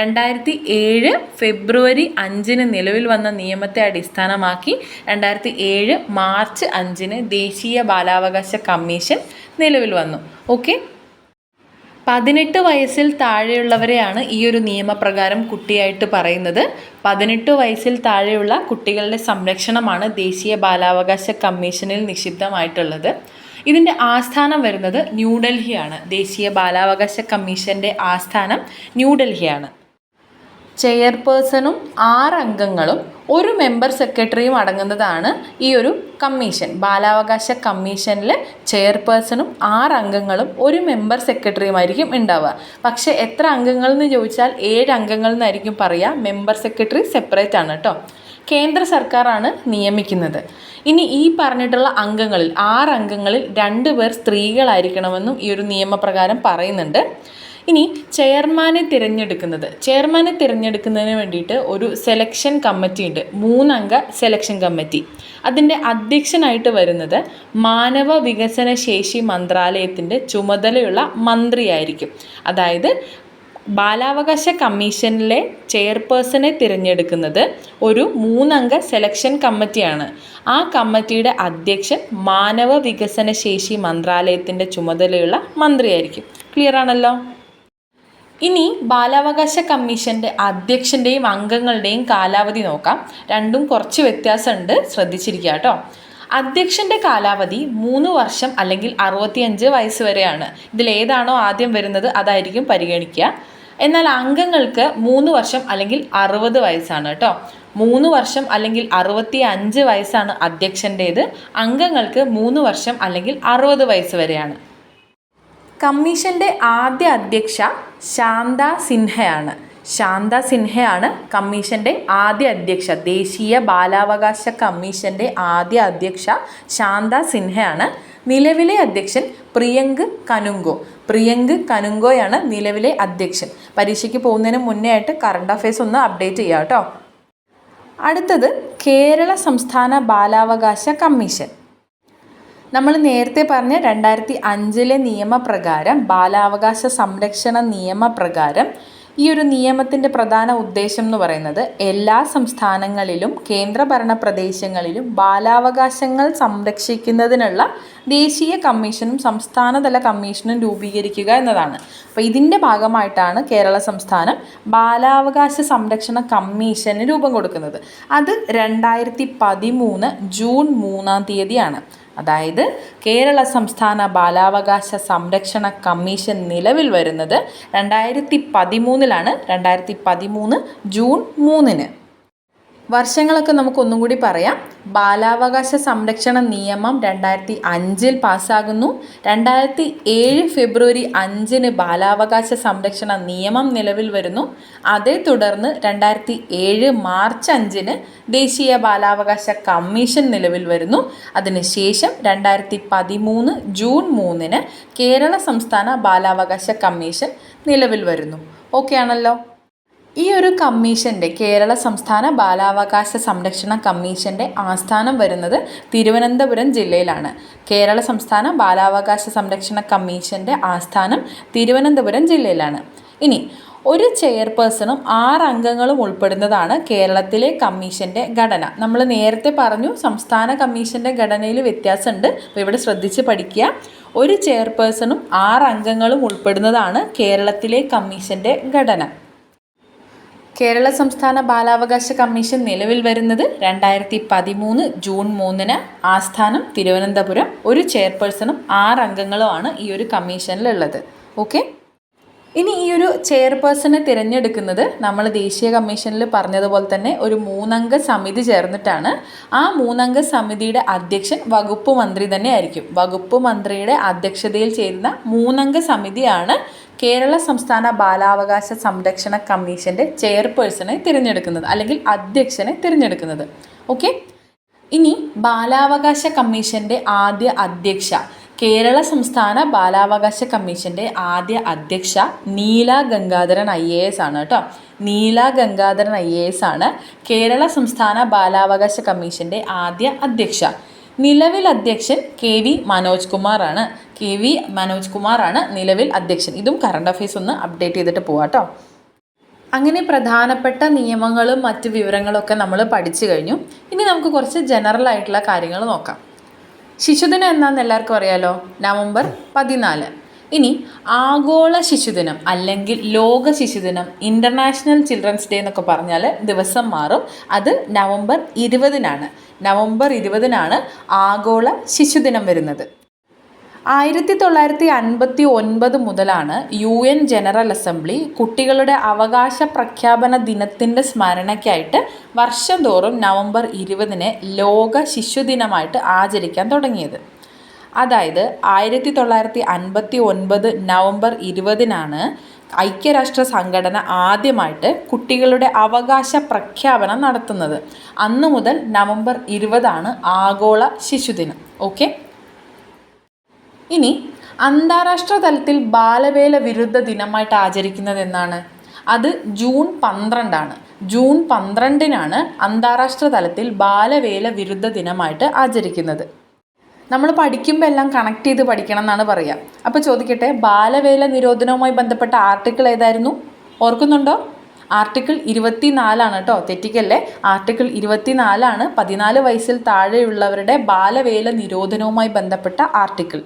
2007 ഫെബ്രുവരി 5 നിലവിൽ വന്ന നിയമത്തെ അടിസ്ഥാനമാക്കി 2007 മാർച്ച് 5 ദേശീയ ബാലാവകാശ കമ്മീഷൻ നിലവിൽ വന്നു. ഓക്കെ, 18 വയസ്സിൽ താഴെയുള്ളവരെയാണ് ഈ ഒരു നിയമപ്രകാരം കുട്ടിയായിട്ട് പറയുന്നത്. 18 വയസ്സിൽ താഴെയുള്ള കുട്ടികളുടെ സംരക്ഷണമാണ് ദേശീയ ബാലാവകാശ കമ്മീഷനിൽ നിക്ഷിപ്തമായിട്ടുള്ളത്. ഇതിൻ്റെ ആസ്ഥാനം വരുന്നത് ന്യൂഡൽഹിയാണ്. ദേശീയ ബാലാവകാശ കമ്മീഷൻ്റെ ആസ്ഥാനം ന്യൂഡൽഹിയാണ്. ചെയർപേഴ്സണും 6 അംഗങ്ങളും ഒരു മെമ്പർ സെക്രട്ടറിയും അടങ്ങുന്നതാണ് ഈ ഒരു കമ്മീഷൻ. ബാലാവകാശ കമ്മീഷനിൽ ചെയർപേഴ്സണും 6 അംഗങ്ങളും ഒരു മെമ്പർ സെക്രട്ടറിയുമായിരിക്കും ഉണ്ടാവുക. പക്ഷേ എത്ര അംഗങ്ങൾ എന്ന് ചോദിച്ചാൽ 7 അംഗങ്ങൾ എന്നായിരിക്കും പറയുക. മെമ്പർ സെക്രട്ടറി സെപ്പറേറ്റ് ആണ് കേട്ടോ. കേന്ദ്ര സർക്കാരാണ് നിയമിക്കുന്നത്. ഇനി ഈ പറഞ്ഞിട്ടുള്ള അംഗങ്ങളിൽ 6 അംഗങ്ങളിൽ 2 പേർ സ്ത്രീകളായിരിക്കണമെന്നും ഈ ഒരു നിയമപ്രകാരം പറയുന്നുണ്ട്. ഇനി ചെയർമാനെ തിരഞ്ഞെടുക്കുന്നതിന് വേണ്ടിയിട്ട് ഒരു സെലക്ഷൻ കമ്മിറ്റി ഉണ്ട്, 3 അംഗ സെലക്ഷൻ കമ്മിറ്റി. അതിൻ്റെ അധ്യക്ഷനായിട്ട് വരുന്നത് മാനവ വികസന ശേഷി മന്ത്രാലയത്തിൻ്റെ ചുമതലയുള്ള മന്ത്രിയായിരിക്കും. അതായത് ബാലാവകാശ കമ്മീഷനിലെ ചെയർപേഴ്സണെ തിരഞ്ഞെടുക്കുന്നത് ഒരു 3 അംഗ സെലക്ഷൻ കമ്മിറ്റിയാണ്. ആ കമ്മിറ്റിയുടെ അധ്യക്ഷൻ മാനവ വികസന ശേഷി മന്ത്രാലയത്തിൻ്റെ ചുമതലയുള്ള മന്ത്രിയായിരിക്കും. ക്ലിയർ ആണല്ലോ? ഇനി ബാലാവകാശ കമ്മീഷൻ്റെ അധ്യക്ഷൻ്റെയും അംഗങ്ങളുടെയും കാലാവധി നോക്കാം. രണ്ടും കുറച്ച് വ്യത്യാസമുണ്ട്, ശ്രദ്ധിച്ചിരിക്കുക കേട്ടോ. അധ്യക്ഷൻ്റെ കാലാവധി 3 വർഷം അല്ലെങ്കിൽ 65 വയസ്സ് വരെയാണ്. ഇതിലേതാണോ ആദ്യം വരുന്നത് അതായിരിക്കും പരിഗണിക്കുക. എന്നാൽ അംഗങ്ങൾക്ക് 3 വർഷം അല്ലെങ്കിൽ 60 വയസ്സാണ് കേട്ടോ. 3 വർഷം അല്ലെങ്കിൽ 65 വയസ്സാണ് അധ്യക്ഷൻ്റേത്. അംഗങ്ങൾക്ക് 3 വർഷം അല്ലെങ്കിൽ 60 വയസ്സ് വരെയാണ്. കമ്മീഷൻ്റെ ആദ്യ അധ്യക്ഷ ശാന്ത സിൻഹയാണ് കമ്മീഷൻ്റെ ആദ്യ അധ്യക്ഷ. ദേശീയ ബാലാവകാശ കമ്മീഷൻ്റെ ആദ്യ അധ്യക്ഷ ശാന്ത സിൻഹയാണ്. നിലവിലെ അധ്യക്ഷൻ പ്രിയങ്ക് കനുങ്കോയാണ് നിലവിലെ അധ്യക്ഷൻ. പരീക്ഷയ്ക്ക് പോകുന്നതിന് മുന്നേ ആയിട്ട് കറണ്ട് അഫയേഴ്സ് ഒന്ന് അപ്ഡേറ്റ് ചെയ്യുക കേട്ടോ. അടുത്തത് കേരള സംസ്ഥാന ബാലാവകാശ കമ്മീഷൻ. നമ്മൾ നേരത്തെ പറഞ്ഞ 2005 നിയമപ്രകാരം, ബാലാവകാശ സംരക്ഷണ നിയമപ്രകാരം ഈ ഒരു നിയമത്തിൻ്റെ പ്രധാന ഉദ്ദേശം എന്ന് പറയുന്നത് എല്ലാ സംസ്ഥാനങ്ങളിലും കേന്ദ്രഭരണ പ്രദേശങ്ങളിലും ബാലാവകാശങ്ങൾ സംരക്ഷിക്കുന്നതിനുള്ള ദേശീയ കമ്മീഷനും സംസ്ഥാനതല കമ്മീഷനും രൂപീകരിക്കുക എന്നതാണ്. അപ്പോൾ ഇതിൻ്റെ ഭാഗമായിട്ടാണ് കേരള സംസ്ഥാനം ബാലാവകാശ സംരക്ഷണ കമ്മീഷന് രൂപം കൊടുക്കുന്നത്. അത് 2013 ജൂൺ 3 അതായത് കേരള സംസ്ഥാന ബാലാവകാശ സംരക്ഷണ കമ്മീഷൻ നിലവിൽ വരുന്നത് 2013 2013 ജൂൺ 3. വർഷങ്ങളൊക്കെ നമുക്കൊന്നും കൂടി പറയാം. ബാലാവകാശ സംരക്ഷണ നിയമം 2005 പാസ്സാകുന്നു. 2007 ഫെബ്രുവരി 5 ബാലാവകാശ സംരക്ഷണ നിയമം നിലവിൽ വരുന്നു. അതേ തുടർന്ന് 2007 മാർച്ച് 5 ദേശീയ ബാലാവകാശ കമ്മീഷൻ നിലവിൽ വരുന്നു. അതിനുശേഷം 2013 ജൂൺ 3 കേരള സംസ്ഥാന ബാലാവകാശ കമ്മീഷൻ നിലവിൽ വരുന്നു. ഓക്കെ ആണല്ലോ? ഈ ഒരു കമ്മീഷൻ്റെ, കേരള സംസ്ഥാന ബാലാവകാശ സംരക്ഷണ കമ്മീഷൻ്റെ ആസ്ഥാനം വരുന്നത് തിരുവനന്തപുരം ജില്ലയിലാണ്. കേരള സംസ്ഥാന ബാലാവകാശ സംരക്ഷണ കമ്മീഷൻ്റെ ആസ്ഥാനം തിരുവനന്തപുരം ജില്ലയിലാണ്. ഇനി ഒരു ചെയർപേഴ്സണും 6 അംഗങ്ങളും ഉൾപ്പെടുന്നതാണ് കേരളത്തിലെ കമ്മീഷൻ്റെ ഘടന. നമ്മൾ നേരത്തെ പറഞ്ഞു സംസ്ഥാന കമ്മീഷൻ്റെ ഘടനയിൽ വ്യത്യാസമുണ്ട്. അപ്പോൾ ഇവിടെ ശ്രദ്ധിച്ച് പഠിക്കുക. ഒരു ചെയർപേഴ്സണും 6 അംഗങ്ങളും ഉൾപ്പെടുന്നതാണ് കേരളത്തിലെ കമ്മീഷൻ്റെ ഘടന. കേരള സംസ്ഥാന ബാലാവകാശ കമ്മീഷൻ നിലവിൽ വരുന്നത് 2013 ജൂൺ 3 ആസ്ഥാനം തിരുവനന്തപുരം. ഒരു ചെയർപേഴ്സണും 6 അംഗങ്ങളുമാണ് ഈ ഒരു കമ്മീഷനിലുള്ളത്. ഓക്കെ, ഇനി ഈ ഒരു ചെയർപേഴ്സണെ തിരഞ്ഞെടുക്കുന്നത് നമ്മൾ ദേശീയ കമ്മീഷനിൽ പറഞ്ഞതുപോലെ തന്നെ ഒരു 3 അംഗ സമിതി ചേർന്നിട്ടാണ്. ആ 3 അംഗ സമിതിയുടെ അധ്യക്ഷൻ വകുപ്പ് മന്ത്രി തന്നെ ആയിരിക്കും. വകുപ്പ് മന്ത്രിയുടെ അധ്യക്ഷതയിൽ ചേരുന്ന 3 അംഗ സമിതിയാണ് കേരള സംസ്ഥാന ബാലാവകാശ സംരക്ഷണ കമ്മീഷൻ്റെ ചെയർപേഴ്സണെ തിരഞ്ഞെടുക്കുന്നത് അല്ലെങ്കിൽ അധ്യക്ഷനെ തിരഞ്ഞെടുക്കുന്നത്. ഓക്കെ, ഇനി ബാലാവകാശ കമ്മീഷൻ്റെ ആദ്യ അധ്യക്ഷ, കേരള സംസ്ഥാന ബാലാവകാശ കമ്മീഷൻ്റെ ആദ്യ അധ്യക്ഷ നീല ഗംഗാധരൻ IAS ആണ് കേട്ടോ. നീല ഗംഗാധരൻ IAS ആണ് കേരള സംസ്ഥാന ബാലാവകാശ കമ്മീഷൻ്റെ ആദ്യ അധ്യക്ഷ. നിലവിൽ അധ്യക്ഷൻ KV മനോജ് കുമാറാണ്. KV മനോജ് കുമാറാണ് നിലവിൽ അധ്യക്ഷൻ. ഇതും കറണ്ട് അഫയേഴ്സ് ഒന്ന് അപ്ഡേറ്റ് ചെയ്തിട്ട് പോവാം കേട്ടോ. അങ്ങനെ പ്രധാനപ്പെട്ട നിയമങ്ങളും മറ്റ് വിവരങ്ങളൊക്കെ നമ്മൾ പഠിച്ചു കഴിഞ്ഞു. ഇനി നമുക്ക് കുറച്ച് ജനറൽ ആയിട്ടുള്ള കാര്യങ്ങൾ നോക്കാം. ശിശുദിനം എന്നാന്ന് എല്ലാവർക്കും അറിയാലോ, നവംബർ 14. ഇനി ആഗോള ശിശുദിനം അല്ലെങ്കിൽ ലോക ശിശുദിനം, ഇൻ്റർനാഷണൽ ചിൽഡ്രൻസ് ഡേ എന്നൊക്കെ പറഞ്ഞാൽ ദിവസം മാറും. അത് നവംബർ 20-നാണ്. നവംബർ 20-നാണ് ആഗോള ശിശുദിനം വരുന്നത്. 1959 മുതലാണ് UN ജനറൽ അസംബ്ലി കുട്ടികളുടെ അവകാശ പ്രഖ്യാപന ദിനത്തിൻ്റെ സ്മരണയ്ക്കായിട്ട് വർഷം തോറും നവംബർ 20-ന് ലോക ശിശുദിനമായിട്ട് ആചരിക്കാൻ തുടങ്ങിയത്. അതായത് 1959 നവംബർ 20-നാണ് ഐക്യരാഷ്ട്ര സംഘടന ആദ്യമായിട്ട് കുട്ടികളുടെ അവകാശ പ്രഖ്യാപനം നടത്തുന്നത്. അന്നു മുതൽ നവംബർ 20 ആഗോള ശിശുദിനം. ഓക്കെ, ഇനി അന്താരാഷ്ട്ര തലത്തിൽ ബാലവേല വിരുദ്ധ ദിനമായിട്ട് ആചരിക്കുന്നത് എന്നാണ്? അത് ജൂൺ 12. ജൂൺ 12-നാണ് അന്താരാഷ്ട്ര തലത്തിൽ ബാലവേല വിരുദ്ധ ദിനമായിട്ട് ആചരിക്കുന്നത്. നമ്മൾ പഠിക്കുമ്പോൾ എല്ലാം കണക്ട് ചെയ്ത് പഠിക്കണം എന്നാണ് പറയുക. അപ്പോൾ ചോദിക്കട്ടെ, ബാലവേല നിരോധനവുമായി ബന്ധപ്പെട്ട ആർട്ടിക്കിൾ ഏതായിരുന്നു? ഓർക്കുന്നുണ്ടോ? ആർട്ടിക്കിൾ 24 കേട്ടോ, തെറ്റിക്കല്ലേ. ആർട്ടിക്കിൾ 24 14 വയസ്സിൽ താഴെയുള്ളവരുടെ ബാലവേല നിരോധനവുമായി ബന്ധപ്പെട്ട ആർട്ടിക്കിൾ.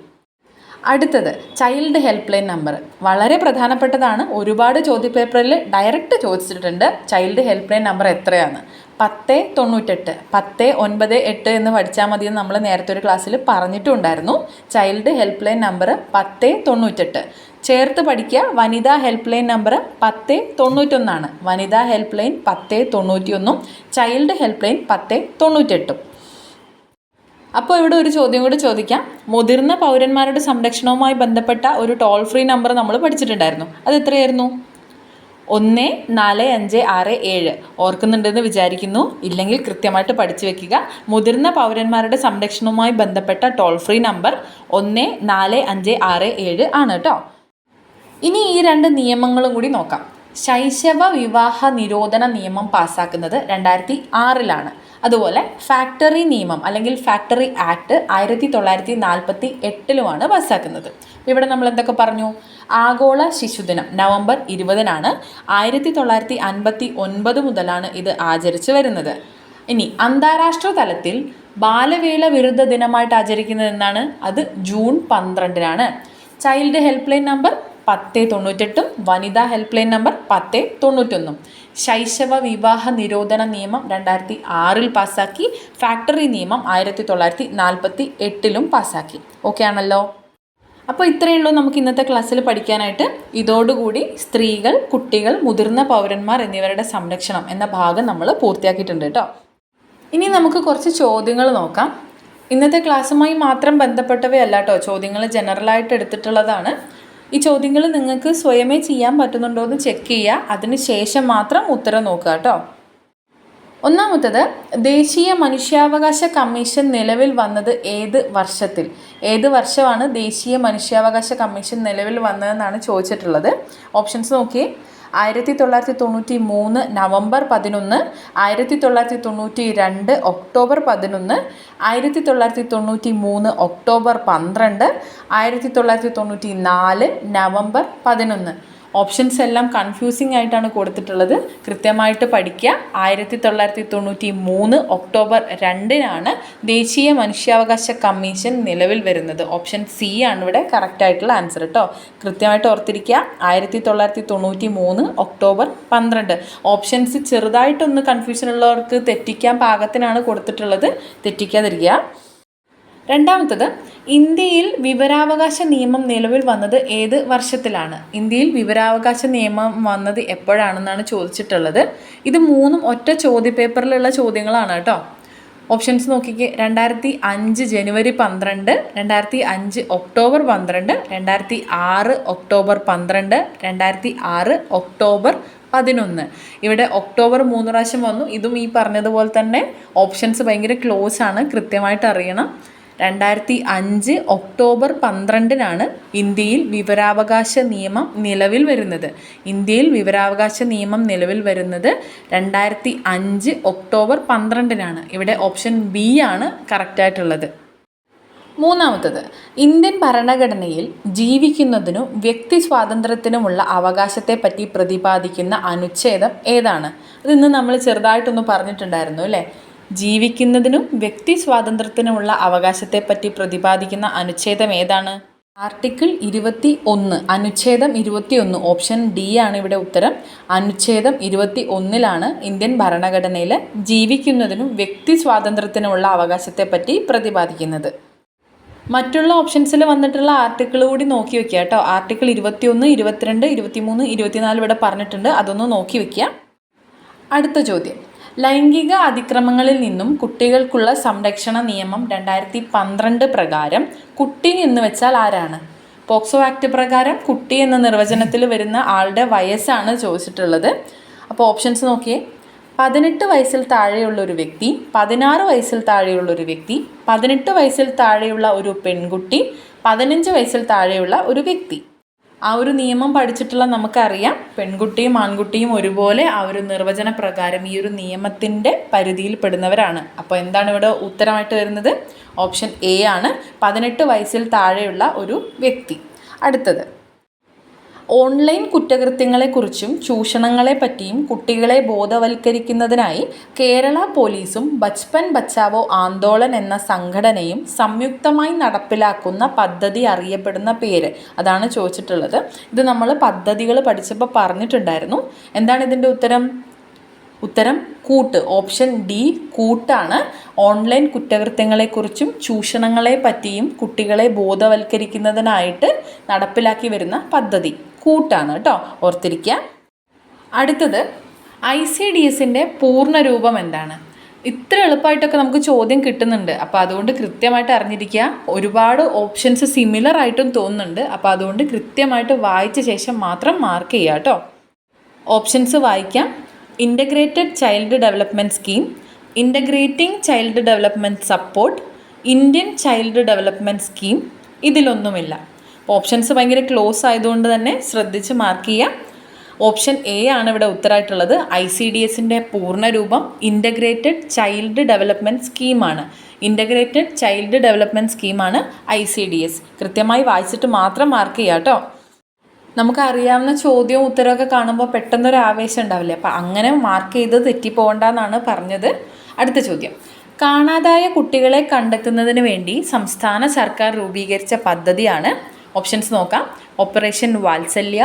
അടുത്തത് ചൈൽഡ് ഹെൽപ്പ് ലൈൻ നമ്പർ. വളരെ പ്രധാനപ്പെട്ടതാണ്. ഒരുപാട് ചോദ്യപേപ്പറിൽ ഡയറക്റ്റ് ചോദിച്ചിട്ടുണ്ട് ചൈൽഡ് ഹെൽപ്പ് ലൈൻ നമ്പർ എത്രയാണ്. 1098 1098 എന്ന് പഠിച്ചാൽ മതിയെന്ന് നമ്മൾ നേരത്തെ ഒരു ക്ലാസ്സിൽ പറഞ്ഞിട്ടുണ്ടായിരുന്നു. Child help line number 1098. ചേർത്ത് പഠിക്കുക. വനിതാ ഹെൽപ്പ് ലൈൻ നമ്പർ 1091. വനിതാ help line 1091, child help line 1098. അപ്പോൾ ഇവിടെ ഒരു ചോദ്യം കൂടി ചോദിക്കാം. മുതിർന്ന പൗരന്മാരുടെ സംരക്ഷണവുമായി ബന്ധപ്പെട്ട ഒരു ടോൾ ഫ്രീ നമ്പർ നമ്മൾ പഠിച്ചിട്ടുണ്ടായിരുന്നു. അത് എത്രയായിരുന്നു? 14567. ഓർക്കുന്നുണ്ടെന്ന് വിചാരിക്കുന്നു. ഇല്ലെങ്കിൽ കൃത്യമായിട്ട് പഠിച്ചു വെക്കുക. മുതിർന്ന പൗരന്മാരുടെ സംരക്ഷണവുമായി ബന്ധപ്പെട്ട ടോൾ ഫ്രീ നമ്പർ 14567 ആണ് കേട്ടോ. ഇനി ഈ 2 നിയമങ്ങളും കൂടി നോക്കാം. ശൈശവ വിവാഹ നിരോധന നിയമം പാസ്സാക്കുന്നത് 2006-ലാണ്. അതുപോലെ ഫാക്ടറി നിയമം അല്ലെങ്കിൽ ഫാക്ടറി ആക്ട് 1948-ലുമാണ് പാസ്സാക്കുന്നത്. ഇവിടെ നമ്മൾ എന്തൊക്കെ പറഞ്ഞു? ആഗോള ശിശുദിനം നവംബർ 20-നാണ്. 1959 മുതലാണ് ഇത് ആചരിച്ചു വരുന്നത്. ഇനി അന്താരാഷ്ട്ര തലത്തിൽ ബാലവേല വിരുദ്ധ ദിനമായിട്ട് ആചരിക്കുന്നത് എന്നാണ്? അത് ജൂൺ 12-നാണ്. ചൈൽഡ് ഹെൽപ്പ് ലൈൻ നമ്പർ 1098, വനിതാ ഹെൽപ്പ് ലൈൻ നമ്പർ 1091. ശൈശവ വിവാഹ നിരോധന നിയമം 2006-ൽ പാസ്സാക്കി. ഫാക്ടറി നിയമം 1948-ലും പാസ്സാക്കി. ഓക്കെ ആണല്ലോ. അപ്പോൾ ഇത്രയേ ഉള്ളൂ നമുക്ക് ഇന്നത്തെ ക്ലാസ്സിൽ പഠിക്കാനായിട്ട്. ഇതോടുകൂടി സ്ത്രീകൾ, കുട്ടികൾ, മുതിർന്ന പൗരന്മാർ എന്നിവരുടെ സംരക്ഷണം എന്ന ഭാഗം നമ്മൾ പൂർത്തിയാക്കിയിട്ടുണ്ട് കേട്ടോ. ഇനി നമുക്ക് കുറച്ച് ചോദ്യങ്ങൾ നോക്കാം. ഇന്നത്തെ ക്ലാസ്സുമായി മാത്രം ബന്ധപ്പെട്ടവയല്ല കേട്ടോ, ചോദ്യങ്ങൾ ജനറലായിട്ട് എടുത്തിട്ടുള്ളതാണ്. ഈ ചോദ്യങ്ങൾ നിങ്ങൾക്ക് സ്വയമേ ചെയ്യാൻ പറ്റുന്നുണ്ടോ എന്ന് ചെക്ക് ചെയ്യുക. അതിന് ശേഷം മാത്രം ഉത്തരം നോക്കുക കേട്ടോ. ഒന്നാമത്തത്, ദേശീയ മനുഷ്യാവകാശ കമ്മീഷൻ നിലവിൽ വന്നത് ഏത് വർഷത്തിൽ? ഏത് വർഷമാണ് ദേശീയ മനുഷ്യാവകാശ കമ്മീഷൻ നിലവിൽ വന്നതെന്നാണ് ചോദിച്ചിട്ടുള്ളത്. ഓപ്ഷൻസ് നോക്കിയേ. 1993 November 11, 1992 October 11, 1993 October 12, 1994 November 11. Options എല്ലാം കൺഫ്യൂസിംഗ് ആയിട്ടാണ് കൊടുത്തിട്ടുള്ളത്. കൃത്യമായിട്ട് പഠിക്കുക. 1993 ഒക്ടോബർ 2-നാണ് ദേശീയ മനുഷ്യാവകാശ കമ്മീഷൻ നിലവിൽ വരുന്നത്. ഓപ്ഷൻ സി ആണ് ഇവിടെ കറക്റ്റ് ആയിട്ടുള്ള ആൻസർ കേട്ടോ. കൃത്യമായിട്ട് ഓർത്തിരിക്കുക. 1993 ഒക്ടോബർ 12. ഓപ്ഷൻസ് ചെറുതായിട്ടൊന്ന് കൺഫ്യൂഷൻ ഉള്ളവർക്ക് തെറ്റിക്കാൻ പാകത്തിനാണ് കൊടുത്തിട്ടുള്ളത്. തെറ്റിക്കാതിരിക്കുക. രണ്ടാമത്തത്, ഇന്ത്യയിൽ വിവരാവകാശ നിയമം നിലവിൽ വന്നത് ഏത് വർഷത്തിലാണ്? ഇന്ത്യയിൽ വിവരാവകാശ നിയമം വന്നത് എപ്പോഴാണെന്നാണ് ചോദിച്ചിട്ടുള്ളത്. ഇത് മൂന്നും ഒറ്റ ചോദ്യപേപ്പറിലുള്ള ചോദ്യങ്ങളാണ് കേട്ടോ. ഓപ്ഷൻസ് നോക്കിക്കേ. 2005 ജനുവരി 12, 2005 ഒക്ടോബർ 12, 2006 ഒക്ടോബർ 12, 2006 ഒക്ടോബർ 11. ഇവിടെ ഒക്ടോബർ 3 പ്രാവശ്യം വന്നു. ഇതും ഈ പറഞ്ഞതുപോലെ തന്നെ ഓപ്ഷൻസ് ഭയങ്കര ക്ലോസ് ആണ്, കൃത്യമായിട്ട് അറിയണം. 2005 ഒക്ടോബർ 12 ഇന്ത്യയിൽ വിവരാവകാശ നിയമം നിലവിൽ വരുന്നത്. ഇന്ത്യയിൽ വിവരാവകാശ നിയമം നിലവിൽ വരുന്നത് 2005 ഒക്ടോബർ 12 ഇവിടെ ഓപ്ഷൻ ബി ആണ് കറക്റ്റായിട്ടുള്ളത്. മൂന്നാമത്തത്, ഇന്ത്യൻ ഭരണഘടനയിൽ ജീവിക്കുന്നതിനും വ്യക്തി സ്വാതന്ത്ര്യത്തിനുമുള്ള അവകാശത്തെപ്പറ്റി പ്രതിപാദിക്കുന്ന അനുച്ഛേദം ഏതാണ്? അതിന്ന് നമ്മൾ ചെറുതായിട്ടൊന്ന് പറഞ്ഞിട്ടുണ്ടായിരുന്നു അല്ലേ. ജീവിക്കുന്നതിനും വ്യക്തി സ്വാതന്ത്ര്യത്തിനുമുള്ള അവകാശത്തെപ്പറ്റി പ്രതിപാദിക്കുന്ന അനുച്ഛേദം ഏതാണ്? ആർട്ടിക്കിൾ 21, അനുച്ഛേദം 21. ഓപ്ഷൻ ഡി ആണ് ഇവിടെ ഉത്തരം. അനുച്ഛേദം 21 ഇന്ത്യൻ ഭരണഘടനയിൽ ജീവിക്കുന്നതിനും വ്യക്തി സ്വാതന്ത്ര്യത്തിനുമുള്ള അവകാശത്തെപ്പറ്റി പ്രതിപാദിക്കുന്നത്. മറ്റുള്ള ഓപ്ഷൻസിൽ വന്നിട്ടുള്ള ആർട്ടിക്കിൾ കൂടി നോക്കി വെക്കുക കേട്ടോ. ആർട്ടിക്കിൾ 21, 22, 23, 24 ഇവിടെ പറഞ്ഞിട്ടുണ്ട്. അതൊന്ന് നോക്കി വെക്കുക. അടുത്ത ചോദ്യം, ലൈംഗിക അതിക്രമങ്ങളിൽ നിന്നും കുട്ടികൾക്കുള്ള സംരക്ഷണ നിയമം 2012 പ്രകാരം കുട്ടി എന്ന് വെച്ചാൽ ആരാണ്? പോക്സോ ആക്ട് പ്രകാരം കുട്ടി എന്ന നിർവചനത്തിൽ വരുന്ന ആളുടെ വയസ്സാണ് ചോദിച്ചിട്ടുള്ളത്. അപ്പോൾ ഓപ്ഷൻസ് നോക്കിയേ. 18 വയസ്സിൽ താഴെയുള്ള ഒരു വ്യക്തി, 16 വയസ്സിൽ താഴെയുള്ള ഒരു വ്യക്തി, 18 വയസ്സിൽ താഴെയുള്ള ഒരു പെൺകുട്ടി, 15 വയസ്സിൽ താഴെയുള്ള ഒരു വ്യക്തി. ആ ഒരു നിയമം പഠിച്ചിട്ടുള്ള നമുക്കറിയാം, പെൺകുട്ടിയും ആൺകുട്ടിയും ഒരുപോലെ ആ ഒരു നിർവചന പ്രകാരം ഈ ഒരു നിയമത്തിൻ്റെ പരിധിയിൽ പെടുന്നവരാണ്. അപ്പോൾ എന്താണ് ഇവിടെ ഉത്തരമായിട്ട് വരുന്നത്? ഓപ്ഷൻ എ ആണ്, 18 വയസ്സിൽ താഴെയുള്ള ഒരു വ്യക്തി. അടുത്തത്, ഓൺലൈൻ കുറ്റകൃത്യങ്ങളെക്കുറിച്ചും ചൂഷണങ്ങളെ പറ്റിയും കുട്ടികളെ ബോധവൽക്കരിക്കുന്നതിനായി കേരള പോലീസും ബച്പൻ ബച്ചാവോ ആന്തോളൻ എന്ന സംഘടനയും സംയുക്തമായി നടപ്പിലാക്കുന്ന പദ്ധതി അറിയപ്പെടുന്ന പേര്, അതാണ് ചോദിച്ചിട്ടുള്ളത്. ഇത് നമ്മൾ പദ്ധതികൾ പഠിച്ചപ്പോൾ പറഞ്ഞിട്ടുണ്ടായിരുന്നു. എന്താണ് ഇതിൻ്റെ ഉത്തരം? ഉത്തരം കൂട്ട്. ഓപ്ഷൻ ഡി കൂട്ടാണ്. ഓൺലൈൻ കുറ്റകൃത്യങ്ങളെക്കുറിച്ചും ചൂഷണങ്ങളെ പറ്റിയും കുട്ടികളെ ബോധവൽക്കരിക്കുന്നതിനായിട്ട് നടപ്പിലാക്കി വരുന്ന പദ്ധതി കൂട്ടാണ് കേട്ടോ, ഓർത്തിരിക്കുക. അടുത്തത്, ICDSൻ്റെ പൂർണ്ണരൂപം എന്താണ്? ഇത്ര എളുപ്പമായിട്ടൊക്കെ നമുക്ക് ചോദ്യം കിട്ടുന്നുണ്ട്. അപ്പോൾ അതുകൊണ്ട് കൃത്യമായിട്ട് അറിഞ്ഞിരിക്കുക. ഒരുപാട് ഓപ്ഷൻസ് സിമിലർ ആയിട്ടും തോന്നുന്നുണ്ട്. അപ്പോൾ അതുകൊണ്ട് കൃത്യമായിട്ട് വായിച്ച ശേഷം മാത്രം മാർക്ക് ചെയ്യുക കേട്ടോ. ഓപ്ഷൻസ് വായിക്കാം. Integrated child development scheme, integrating child development support, Indian child development scheme. ഇതിലൊന്നുമില്ല. ഓപ്ഷൻസ് ഭയങ്കര ക്ലോസ് ആയതുകൊണ്ട് തന്നെ ശ്രദ്ധിച്ച് മാർക്ക് ചെയ്യാം. ഓപ്ഷൻ എ ആണ് ഇവിടെ ഉത്തരമായിട്ടുള്ളത്. ICDSൻ്റെ പൂർണ്ണരൂപം ഇൻ്റഗ്രേറ്റഡ് ചൈൽഡ് ഡെവലപ്മെൻറ്റ് സ്കീമാണ്. ഇൻ്റഗ്രേറ്റഡ് ചൈൽഡ് ഡെവലപ്മെൻറ്റ് സ്കീമാണ് ICDS. കൃത്യമായി വായിച്ചിട്ട് മാത്രം മാർക്ക് ചെയ്യുക കേട്ടോ. നമുക്കറിയാവുന്ന ചോദ്യവും ഉത്തരവൊക്കെ കാണുമ്പോൾ പെട്ടെന്നൊരു ആവേശം ഉണ്ടാവില്ലേ, അപ്പോൾ അങ്ങനെ മാർക്ക് ചെയ്ത് തെറ്റിപ്പോകണ്ടെന്നാണ് പറഞ്ഞത്. അടുത്ത ചോദ്യം, കാണാതായ കുട്ടികളെ കണ്ടെത്തുന്നതിന് വേണ്ടി സംസ്ഥാന സർക്കാർ രൂപീകരിച്ച പദ്ധതിയാണ്. ഓപ്ഷൻസ് നോക്കാം. ഓപ്പറേഷൻ വാത്സല്യ,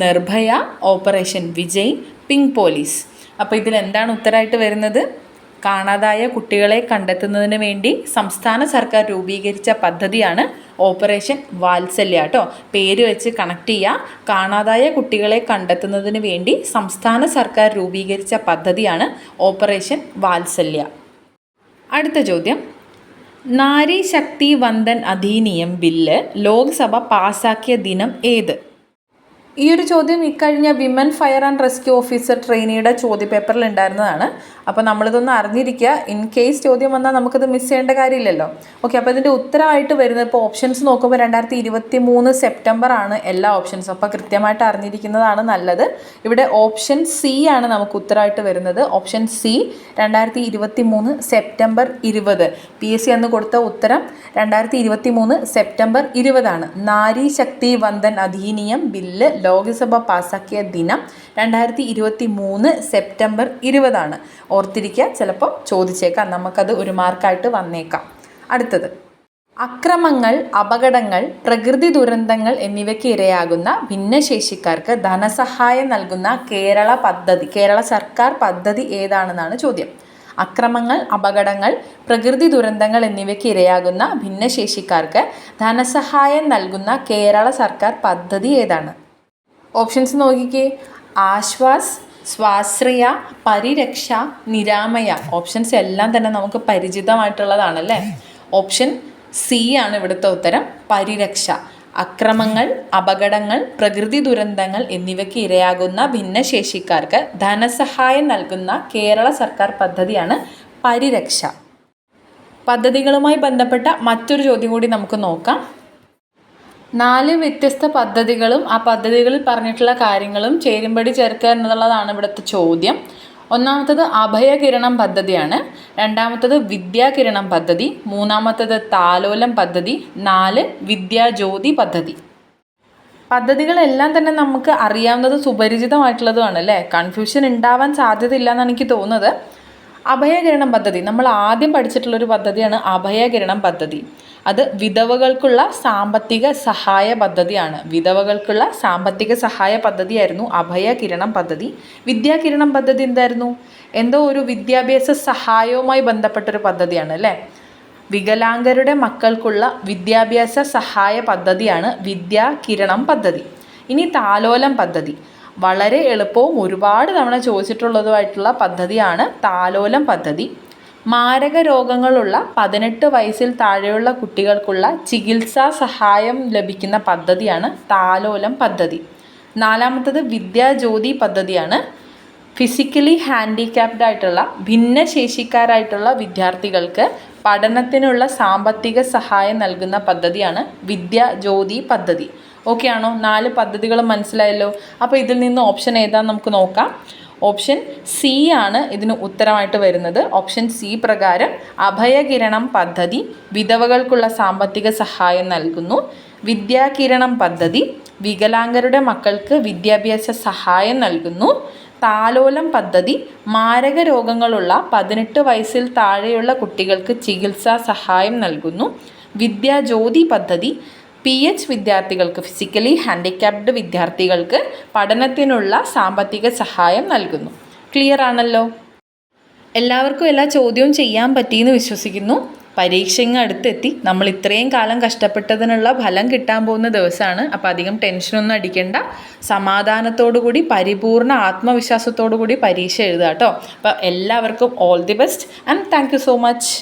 Nirbhaya, operation Vijay, pink police. അപ്പോൾ ഇതിലെന്താണ് ഉത്തരമായിട്ട് വരുന്നത്? കാണാതായ കുട്ടികളെ കണ്ടെത്തുന്നതിന് വേണ്ടി സംസ്ഥാന സർക്കാർ രൂപീകരിച്ച പദ്ധതിയാണ് ഓപ്പറേഷൻ വാത്സല്യ കേട്ടോ. പേര് വെച്ച് കണക്ട് ചെയ്യുക. കാണാതായ കുട്ടികളെ കണ്ടെത്തുന്നതിന് വേണ്ടി സംസ്ഥാന സർക്കാർ രൂപീകരിച്ച പദ്ധതിയാണ് ഓപ്പറേഷൻ വാത്സല്യ. അടുത്ത ചോദ്യം, നാരി ശക്തി വന്ദൻ അധിനിയം ബില്ല് ലോക്സഭ പാസാക്കിയ ദിനം ഏത്? ഈ ഒരു ചോദ്യം ഇക്കഴിഞ്ഞ women fire and rescue officer ട്രെയിനിയുടെ ചോദ്യപേപ്പറിൽ ഉണ്ടായിരുന്നതാണ്. അപ്പോൾ നമ്മളിതൊന്ന് അറിഞ്ഞിരിക്കുക. ഇൻ കേസ് ചോദ്യം വന്നാൽ നമുക്കിത് മിസ് ചെയ്യേണ്ട കാര്യമില്ലല്ലോ. ഓക്കെ, അപ്പോൾ ഇതിൻ്റെ ഉത്തരമായിട്ട് വരുന്നത്, ഇപ്പോൾ ഓപ്ഷൻസ് നോക്കുമ്പോൾ 2023 സെപ്റ്റംബർ ആണ് എല്ലാ ഓപ്ഷൻസും. അപ്പോൾ കൃത്യമായിട്ട് അറിഞ്ഞിരിക്കുന്നതാണ് നല്ലത്. ഇവിടെ ഓപ്ഷൻ സി ആണ് നമുക്ക് ഉത്തരമായിട്ട് വരുന്നത്. Option C 2023 September 20. PSC എന്ന് കൊടുത്ത ഉത്തരം 2023 സെപ്റ്റംബർ 20 നാരി ശക്തി വന്ദൻ അധിനിയം ബില്ല് ലോക്സഭ പാസാക്കിയ ദിനം 2023 സെപ്റ്റംബർ 20. ഓർത്തിരിക്കുക, ചിലപ്പോൾ ചോദിച്ചേക്കാം, നമുക്കത് ഒരു മാർക്കായിട്ട് വന്നേക്കാം. അടുത്തത്, അക്രമങ്ങൾ, അപകടങ്ങൾ, പ്രകൃതി ദുരന്തങ്ങൾ എന്നിവയ്ക്ക് ഇരയാകുന്ന ഭിന്നശേഷിക്കാർക്ക് ധനസഹായം നൽകുന്ന കേരള സർക്കാർ പദ്ധതി ഏതാണെന്നാണ് ചോദ്യം. അക്രമങ്ങൾ, അപകടങ്ങൾ, പ്രകൃതി ദുരന്തങ്ങൾ എന്നിവയ്ക്ക് ഇരയാകുന്ന ഭിന്നശേഷിക്കാർക്ക് ധനസഹായം നൽകുന്ന കേരള സർക്കാർ പദ്ധതി ഏതാണ്? ഓപ്ഷൻസ് നോക്കിക്കേ. ആശ്വാസ്, സ്വാശ്രയ, പരിരക്ഷ, നിരാമയ. ഓപ്ഷൻസ് എല്ലാം തന്നെ നമുക്ക് പരിചിതമായിട്ടുള്ളതാണല്ലേ. ഓപ്ഷൻ സി ആണ് ഇവിടുത്തെ ഉത്തരം, പരിരക്ഷ. അക്രമങ്ങൾ, അപകടങ്ങൾ, പ്രകൃതി ദുരന്തങ്ങൾ എന്നിവയ്ക്ക് ഇരയാകുന്ന ഭിന്നശേഷിക്കാർക്ക് ധനസഹായം നൽകുന്ന കേരള സർക്കാർ പദ്ധതിയാണ് പരിരക്ഷ. പദ്ധതികളുമായി ബന്ധപ്പെട്ട മറ്റൊരു ചോദ്യം കൂടി നമുക്ക് നോക്കാം. 4 വ്യത്യസ്ത പദ്ധതികളും ആ പദ്ധതികളിൽ പറഞ്ഞിട്ടുള്ള കാര്യങ്ങളും ചേരുംപടി ചേർക്കുക എന്നുള്ളതാണ് ഇവിടുത്തെ ചോദ്യം. ഒന്നാമത്തത് അഭയകിരണം പദ്ധതിയാണ്. രണ്ടാമത്തത് വിദ്യാകിരണം പദ്ധതി. മൂന്നാമത്തത് താലോലം പദ്ധതി. 4 വിദ്യാജ്യോതി പദ്ധതി. പദ്ധതികളെല്ലാം തന്നെ നമുക്ക് അറിയാവുന്നത് സുപരിചിതമായിട്ടുള്ളതുമാണ് അല്ലേ. കൺഫ്യൂഷൻ ഉണ്ടാവാൻ സാധ്യതയില്ല എന്നാണ് എനിക്ക് തോന്നുന്നത്. അഭയകിരണം പദ്ധതി നമ്മൾ ആദ്യം പഠിച്ചിട്ടുള്ളൊരു പദ്ധതിയാണ് അഭയകിരണം പദ്ധതി. അത് വിധവകൾക്കുള്ള സാമ്പത്തിക സഹായ പദ്ധതിയാണ്. വിധവകൾക്കുള്ള സാമ്പത്തിക സഹായ പദ്ധതിയായിരുന്നു അഭയകിരണം പദ്ധതി. വിദ്യാകിരണം പദ്ധതി എന്തായിരുന്നു? എന്തോ ഒരു വിദ്യാഭ്യാസ സഹായവുമായി ബന്ധപ്പെട്ടൊരു പദ്ധതിയാണ് അല്ലേ. വികലാംഗരുടെ മക്കൾക്കുള്ള വിദ്യാഭ്യാസ സഹായ പദ്ധതിയാണ് വിദ്യാകിരണം പദ്ധതി. ഇനി താലോലം പദ്ധതി, വളരെ എളുപ്പവും ഒരുപാട് തവണ ചോദിച്ചിട്ടുള്ളതുമായിട്ടുള്ള പദ്ധതിയാണ് താലോലം പദ്ധതി. മാരക രോഗങ്ങളുള്ള 18 വയസ്സിൽ താഴെയുള്ള കുട്ടികൾക്കുള്ള ചികിത്സാ സഹായം ലഭിക്കുന്ന പദ്ധതിയാണ് താലോലം പദ്ധതി. 4മത്തത് വിദ്യാജ്യോതി പദ്ധതിയാണ്. ഫിസിക്കലി ഹാൻഡിക്യാപ്ഡ് ആയിട്ടുള്ള ഭിന്നശേഷിക്കാരായിട്ടുള്ള വിദ്യാർത്ഥികൾക്ക് പഠനത്തിനുള്ള സാമ്പത്തിക സഹായം നൽകുന്ന പദ്ധതിയാണ് വിദ്യാജ്യോതി പദ്ധതി. ഓക്കെ ആണോ? 4 പദ്ധതികളും മനസ്സിലായല്ലോ. അപ്പോൾ ഇതിൽ നിന്ന് ഓപ്ഷൻ ഏതാണെന്ന് നമുക്ക് നോക്കാം. ഓപ്ഷൻ സി ആണ് ഇതിന് ഉത്തരമായിട്ട് വരുന്നത്. ഓപ്ഷൻ സി പ്രകാരം അഭയകിരണം പദ്ധതി വിധവകൾക്കുള്ള സാമ്പത്തിക സഹായം നൽകുന്നു. വിദ്യാകിരണം പദ്ധതി വികലാംഗരുടെ മക്കൾക്ക് വിദ്യാഭ്യാസ സഹായം നൽകുന്നു. താലോലം പദ്ധതി മാരക രോഗങ്ങളുള്ള 18 വയസ്സിൽ താഴെയുള്ള കുട്ടികൾക്ക് ചികിത്സാ സഹായം നൽകുന്നു. വിദ്യാജ്യോതി പദ്ധതി PH വിദ്യാർത്ഥികൾക്ക്, ഫിസിക്കലി ഹാൻഡിക്യാപ്ഡ് വിദ്യാർത്ഥികൾക്ക് പഠനത്തിനുള്ള സാമ്പത്തിക സഹായം നൽകുന്നു. ക്ലിയർ ആണല്ലോ? എല്ലാവർക്കും എല്ലാ ചോദ്യവും ചെയ്യാൻ പറ്റിയെന്ന് വിശ്വസിക്കുന്നു. പരീക്ഷ ഇങ്ങ് അടുത്തെത്തി. നമ്മൾ ഇത്രയും കാലം കഷ്ടപ്പെട്ടതിനുള്ള ഫലം കിട്ടാൻ പോകുന്ന ദിവസമാണ്. അപ്പോൾ അധികം ടെൻഷനൊന്നും അടിക്കേണ്ട. സമാധാനത്തോടു കൂടി പരിപൂർണ ആത്മവിശ്വാസത്തോടു കൂടി പരീക്ഷ എഴുതുക കേട്ടോ. അപ്പോൾ എല്ലാവർക്കും all the best and thank you so much.